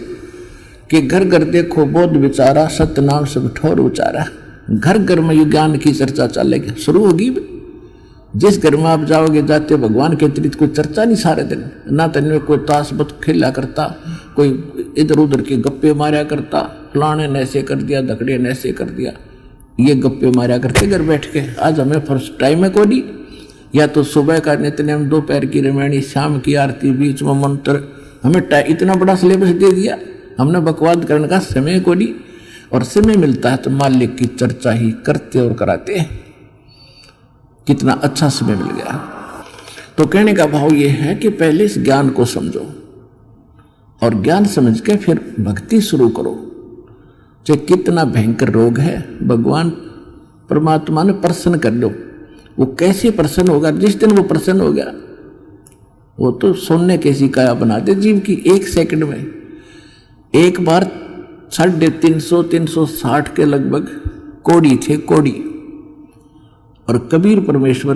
कि घर घर देखो बोध विचारा, सत्य नाम सब ठोर उचारा। घर घर में ये ज्ञान की चर्चा चलेगी, शुरू होगी। जिस घर में आप जाओगे जाते भगवान के अतिरिक्त कोई चर्चा नहीं सारे दिन, ना तो कोई ताश बत खेला करता, कोई इधर उधर के गप्पे मारा करता, फलाने ने ऐसे कर दिया, धकड़े ने ऐसे कर दिया, ये गप्पे मारा करते घर बैठ के। आज हमें फर्स्ट टाइम है कोई, या तो सुबह का नित्यनेम, दोपहर की रामायणी, शाम की आरती, बीच में मंत्र, हमें इतना बड़ा सिलेबस दे दिया। हमने बकवाद करने का समय को नहीं, और समय मिलता है तो मालिक की चर्चा ही करते और कराते हैं। कितना अच्छा समय मिल गया। तो कहने का भाव ये है कि पहले इस ज्ञान को समझो और ज्ञान समझ के फिर भक्ति शुरू करो। चाहे कितना भयंकर रोग है, भगवान परमात्मा ने प्रसन्न कर लो। वो कैसे प्रसन्न होगा? जिस दिन वो प्रसन्न हो गया, वो तो सोने कैसी काया बना दे जीव की 1 सेकंड में। एक बार 350-360 के लगभग कोड़ी थे, कोड़ी, और कबीर परमेश्वर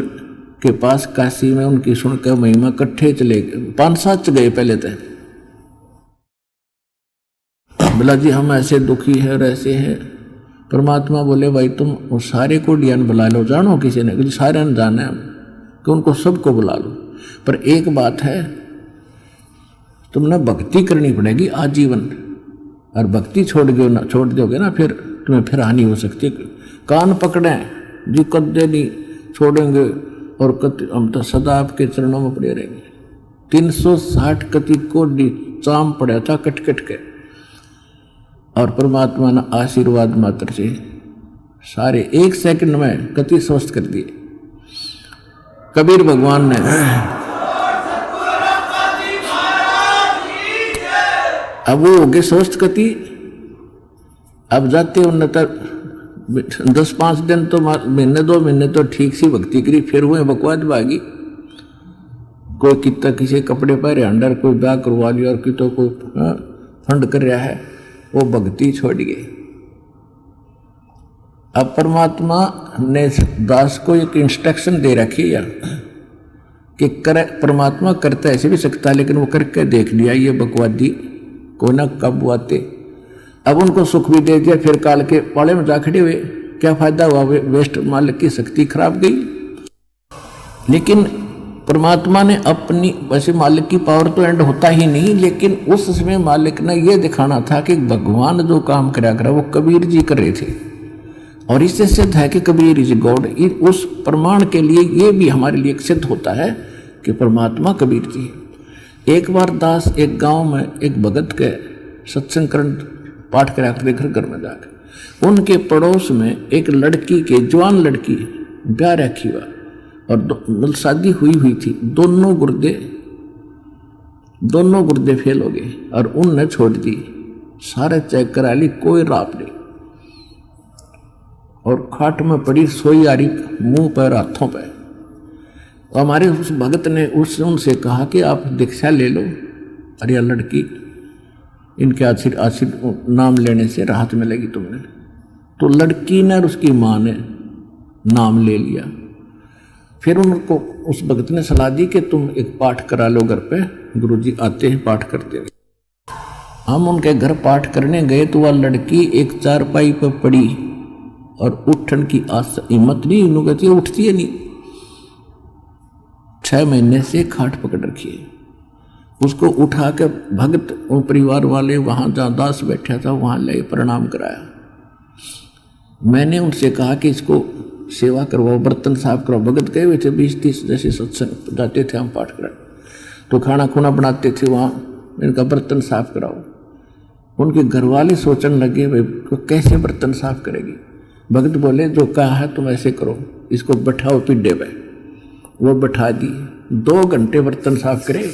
के पास काशी में उनकी सुनकर महिमा इकट्ठे चले गए। 5-7 गए पहले थे। बोला जी हम ऐसे दुखी है और ऐसे हैं। परमात्मा बोले भाई तुम वो सारे कोडियान बुला लो, जानो किसी ने, सारे ने जाना है कि उनको सबको बुला लो, पर एक बात है, तुमने भक्ति करनी पड़ेगी आजीवन, और भक्ति छोड़ दोगे ना फिर तुम्हें फिर हानि हो सकती है। कान पकड़े जी, कदे नहीं छोड़ेंगे और हम तो सदा आपके चरणों में पड़े रहेंगे। 360 कति कोडी चाम पड़ा था कट कट के, और परमात्मा ने आशीर्वाद मात्र से सारे 1 सेकंड में कति स्वस्थ कर दिए। कबीर भगवान ने अब वो हो गए स्वस्थ कति। अब जाते उन्हें तक 10-5 दिन तो महीने 2 महीने तो ठीक सी भक्ति करी, फिर वो बकवाद भागी। कोई कितना किसी कपड़े पहरे अंडर, कोई ब्याह करवा लिया, और तो कोई फंड कर रहा है, वो भक्ति छोड़ गई। अब परमात्मा ने दास को एक इंस्ट्रक्शन दे रखी है कि कर, परमात्मा करता ऐसे भी सकता है, लेकिन वो करके देख लिया ये बकवादी को ना कब आते। अब उनको सुख भी दे दिया, फिर काल के पाले में जा खड़े हुए, क्या फायदा हुआ, वेस्ट मालिक की शक्ति खराब गई। लेकिन परमात्मा ने अपनी, वैसे मालिक की पावर तो एंड होता ही नहीं, लेकिन उस समय मालिक ने यह दिखाना था कि भगवान जो काम करा करा वो कबीर जी कर रहे थे, और इससे सिद्ध है कि कबीर इज गॉड। उस प्रमाण के लिए ये भी हमारे लिए सिद्ध होता है कि परमात्मा कबीर जी है। एक बार दास एक गांव में एक भगत के सत्संग करण पाठ करा कर घर घर में जाकर, उनके पड़ोस में एक लड़की के, जवान लड़की, ब्याह रखी हुआ और शादी हुई थी। दोनों गुर्दे फेल हो गए और उनने छोड़ दी। सारे चेक करा ली, कोई राप नहीं, और खाट में पड़ी सोई आ रही, मुंह पर हाथों पर। हमारे उस भगत ने उनसे कहा कि आप दीक्षा ले लो, अरे यह लड़की, इनके आशीर्वाद नाम लेने से राहत मिलेगी तुमने। तो लड़की ने और उसकी माँ ने नाम ले लिया। फिर उनको उस भगत ने सलाह दी कि तुम एक पाठ करा लो घर पे, गुरुजी आते हैं पाठ करते हैं। हम उनके घर पाठ करने गए तो वह लड़की एक चारपाई पर पड़ी और उठन की हिम्मत नहीं, उन्होंने कहती उठती है नहीं। 6 महीने से खाट पकड़ रखी है। उसको उठा के भगत और परिवार वाले वहाँ जहाँ दास बैठा था वहाँ ले प्रणाम कराया। मैंने उनसे कहा कि इसको सेवा करवाओ, बर्तन साफ कराओ। भगत गए हुए थे 20-30 जैसे सत्संग जाते थे हम पाठ कराने, तो खाना खुना बनाते थे वहाँ, इनका बर्तन साफ कराओ। उनके घर वाले सोचने लगे भाई कैसे बर्तन साफ करेगी। भगत बोले जो कहा है तुम ऐसे करो, इसको बैठाओ पिड्डे पे। वो बैठा दी, 2 घंटे बर्तन साफ करे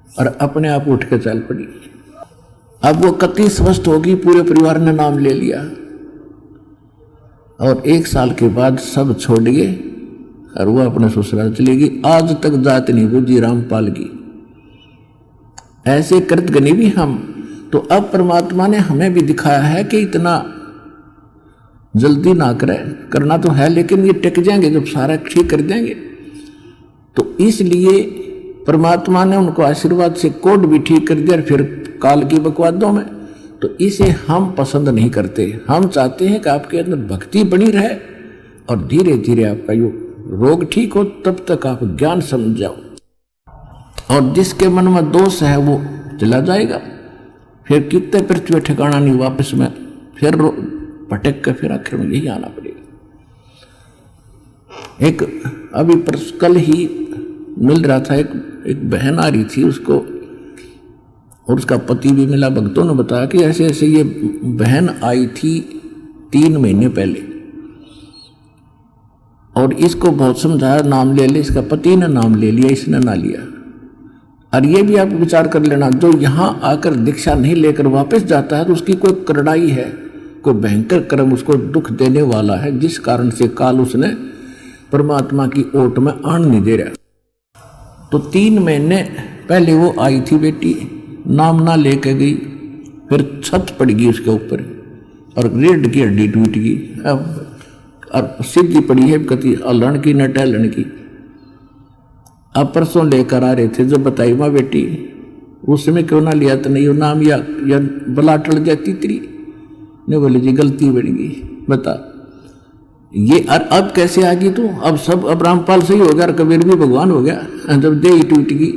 और अपने आप उठ के चल पड़ी। अब वो कति स्वस्थ होगी, पूरे परिवार ने नाम ले लिया और 1 साल के बाद सब छोड़ गए और वो अपने ससुराल चली गई। आज तक जात नहीं बुझी रामपाल की। ऐसे कृत गनी भी हम। तो अब परमात्मा ने हमें भी दिखाया है कि इतना जल्दी ना करें, करना तो है लेकिन ये टिक जाएंगे जब सारा ठीक कर देंगे। तो इसलिए परमात्मा ने उनको आशीर्वाद से कोड भी ठीक कर दिया, फिर काल की बकवादों में। तो इसे हम पसंद नहीं करते। हम चाहते हैं कि आपके अंदर भक्ति बनी रहे और धीरे धीरे आपका यो रोग ठीक हो, तब तक आप ज्ञान समझ जाओ। और जिसके मन में दोष है वो चला जाएगा, फिर कितने पृथ्वी ठिकाना नहीं, वापस में फिर भटक कर फिर आखिर में यही आना पड़ेगा। एक अभी कल ही मिल रहा था, एक बहन आ रही थी, उसको और उसका पति भी मिला। भक्तों ने बताया कि ऐसे ऐसे ये बहन आई थी 3 महीने पहले और इसको बहुत समझाया नाम ले ले, इसका पति ने नाम ले लिया, इसने ना लिया। और ये भी आप विचार कर लेना, जो यहाँ आकर दीक्षा नहीं लेकर वापस जाता है तो उसकी कोई करड़ाई है, कोई भयंकर कर्म उसको दुख देने वाला है, जिस कारण से काल उसने परमात्मा की ओट में आन नहीं दे रहा। तो 3 महीने पहले वो आई थी बेटी, नाम ना लेके गई, फिर छत पड़ गई उसके ऊपर और रीढ़ की हड्डी टूट गई। अब सीधी पड़ी है कति हलन की न टहलन की। अब परसों लेकर आ रहे थे, जब बताई माँ बेटी उस समय क्यों ना लिया, तो नहीं वो नाम या बला टल जाती तेरी ने। बोले जी गलती बन गई, बता ये अब कैसे आ गई तू। अब सब अब रामपाल सही हो गया और कबीर भी भगवान हो गया, जब दे ही टूट गई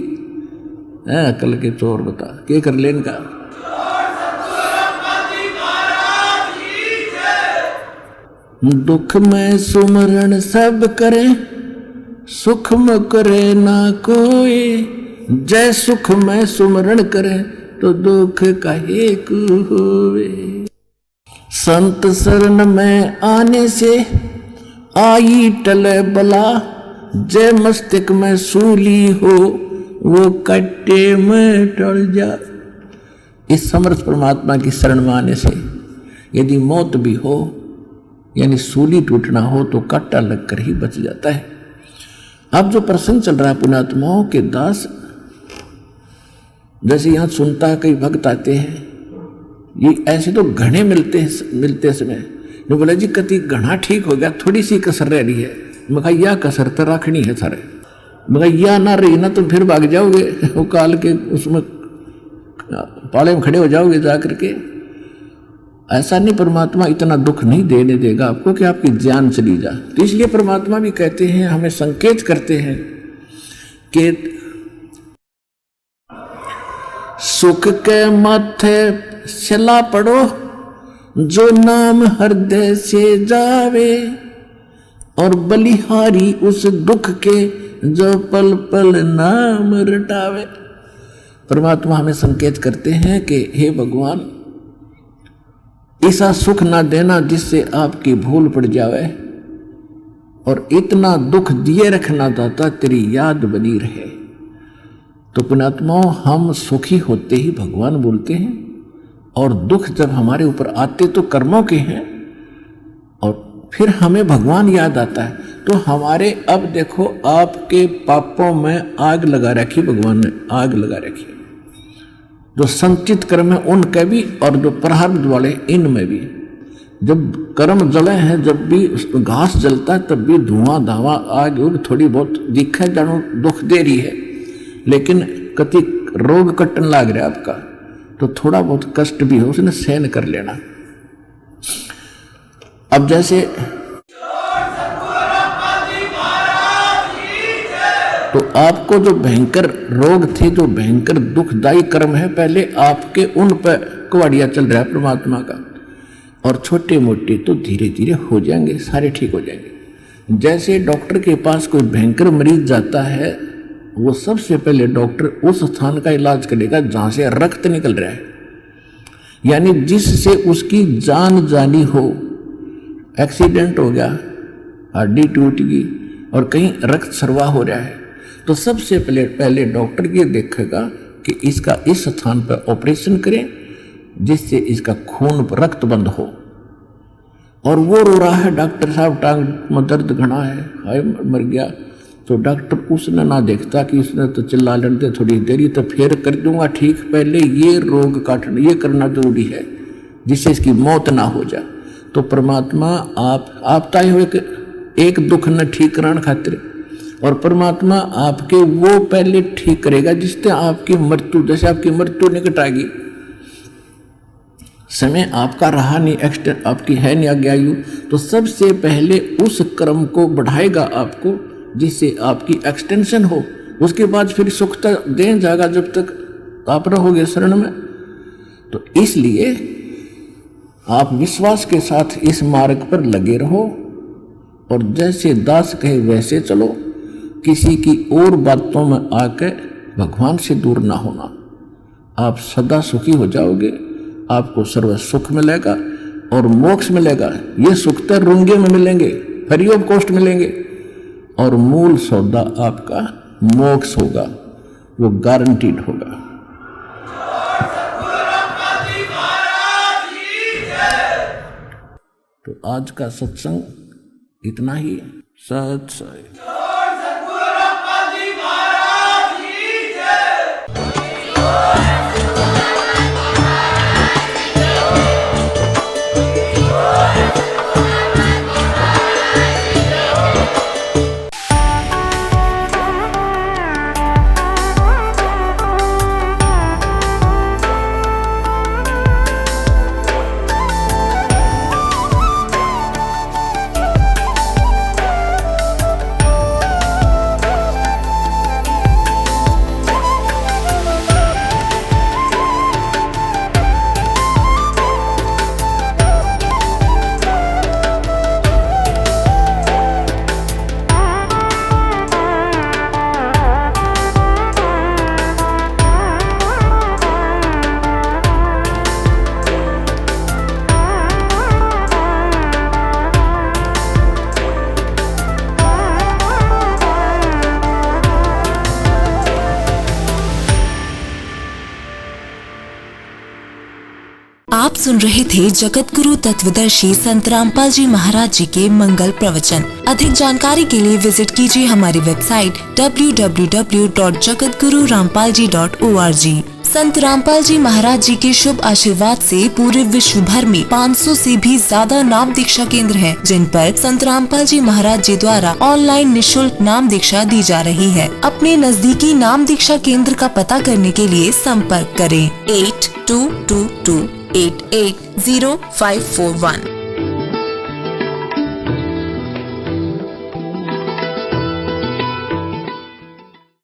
है। कल के चोर बता क्या कर लेन का। दुख में सुमरण सब करे, सुख में करे ना कोई। जय सुख में सुमरण करे तो दुख काहे को होवे। संत शरण में आने से आई टले बला। जय मस्तक में सूली हो वो कट्टे में टल जा। इस समर्थ परमात्मा की शरण में आने से यदि मौत भी हो, यानी सूली टूटना हो, तो कांटा लगकर ही बच जाता है। अब जो प्रसंग चल रहा है पुण्यात्माओं के दास, जैसे यहाँ सुनता है, कई भक्त आते हैं, ये ऐसे तो घने मिलते समय जो बोला जी कति घना ठीक हो गया, थोड़ी सी कसर रह रही है। मैं कहा यह कसर तो रखनी है सारे, मैं कहा यह ना रही ना तो फिर भाग जाओगे, वो काल के उसमें पाले में खड़े हो जाओगे जा करके। ऐसा नहीं, परमात्मा इतना दुख नहीं देने देगा आपको कि आपकी जान चली जाए। तो इसलिए परमात्मा भी कहते हैं, हमें संकेत करते हैं कि सुख के माथे सिला पड़ो, जो नाम हृदय से जावे, और बलिहारी उस दुख के, जो पल पल नाम रटावे। परमात्मा हमें संकेत करते हैं कि हे भगवान, ऐसा सुख ना देना जिससे आपकी भूल पड़ जावे, और इतना दुख दिए रखना दाता तेरी याद बनी रहे। तो पुण्यात्माओं, हम सुखी होते ही भगवान बोलते हैं, और दुख जब हमारे ऊपर आते तो कर्मों के हैं, और फिर हमें भगवान याद आता है। तो हमारे, अब देखो आपके पापों में आग लगा रखी, भगवान ने आग लगा रखी, जो संचित कर्म है उनके भी, और जो प्रारब्ध वाले इनमें भी। जब कर्म जले हैं, जब भी घास जलता है तब भी धुआं धावा आग उग थोड़ी बहुत दिखे, जानो दुख दे रही है, लेकिन कति रोग कटन लाग रहा है आपका, तो थोड़ा बहुत कष्ट भी हो उसने सहन कर लेना। अब जैसे तो आपको जो भयंकर रोग थे, जो भयंकर दुखदायी कर्म है, पहले आपके उन पर कुवाड़िया चल रहा है परमात्मा का, और छोटे मोटे तो धीरे धीरे हो जाएंगे, सारे ठीक हो जाएंगे। जैसे डॉक्टर के पास कोई भयंकर मरीज जाता है, वो सबसे पहले डॉक्टर उस स्थान का इलाज करेगा जहां से रक्त निकल रहा है, यानी जिससे उसकी जान जानी हो। एक्सीडेंट हो गया, हड्डी टूट गई और कहीं रक्त सर्वा हो रहा है, तो सबसे पहले डॉक्टर ये देखेगा कि इसका इस स्थान पर ऑपरेशन करें जिससे इसका खून रक्त बंद हो। और वो रो रहा है, डॉक्टर साहब टांग में दर्द घना है, हाय मर गया, तो डॉक्टर उसने ना देखता कि उसने तो चिल्ला लड़ते थोड़ी देरी, तो फिर कर दूंगा ठीक, पहले ये रोग काटना, ये करना जरूरी है जिससे इसकी मौत ना हो जाए। तो परमात्मा आप ताए हुए एक दुख न ठीक कराने खातिर, और परमात्मा आपके वो पहले ठीक करेगा जिससे आपकी मृत्यु, जैसे आपकी मृत्यु निकट आएगी, समय आपका रहा नहीं, एक्सटेंड आपकी है नहीं आगे आयु, तो सबसे पहले उस कर्म को बढ़ाएगा आपको जिससे आपकी एक्सटेंशन हो। उसके बाद फिर सुखता दे जाएगा जब तक आप रहोगे शरण में। तो इसलिए आप विश्वास के साथ इस मार्ग पर लगे रहो, और जैसे दास कहे वैसे चलो, किसी की और बातों में आकर भगवान से दूर ना होना। आप सदा सुखी हो जाओगे, आपको सर्व सुख मिलेगा और मोक्ष मिलेगा। ये सुख तो रुंगे में मिलेंगे, फ्री ऑफ कॉस्ट मिलेंगे, और मूल सौदा आपका मोक्ष होगा, वो गारंटीड होगा। तो आज का सत्संग इतना ही। सत साई। सुन रहे थे जगत गुरु तत्वदर्शी संत रामपाल जी महाराज जी के मंगल प्रवचन। अधिक जानकारी के लिए विजिट कीजिए हमारी वेबसाइट www.jagatgururampalji.org। संत रामपाल जी महाराज जी के शुभ आशीर्वाद से पूरे विश्व भर में 500 से भी ज्यादा नाम दीक्षा केंद्र हैं, जिन पर संत रामपाल जी महाराज जी द्वारा ऑनलाइन निशुल्क नाम दीक्षा दी जा रही है। अपने नजदीकी नाम दीक्षा केंद्र का पता करने के लिए संपर्क करें 8222880541।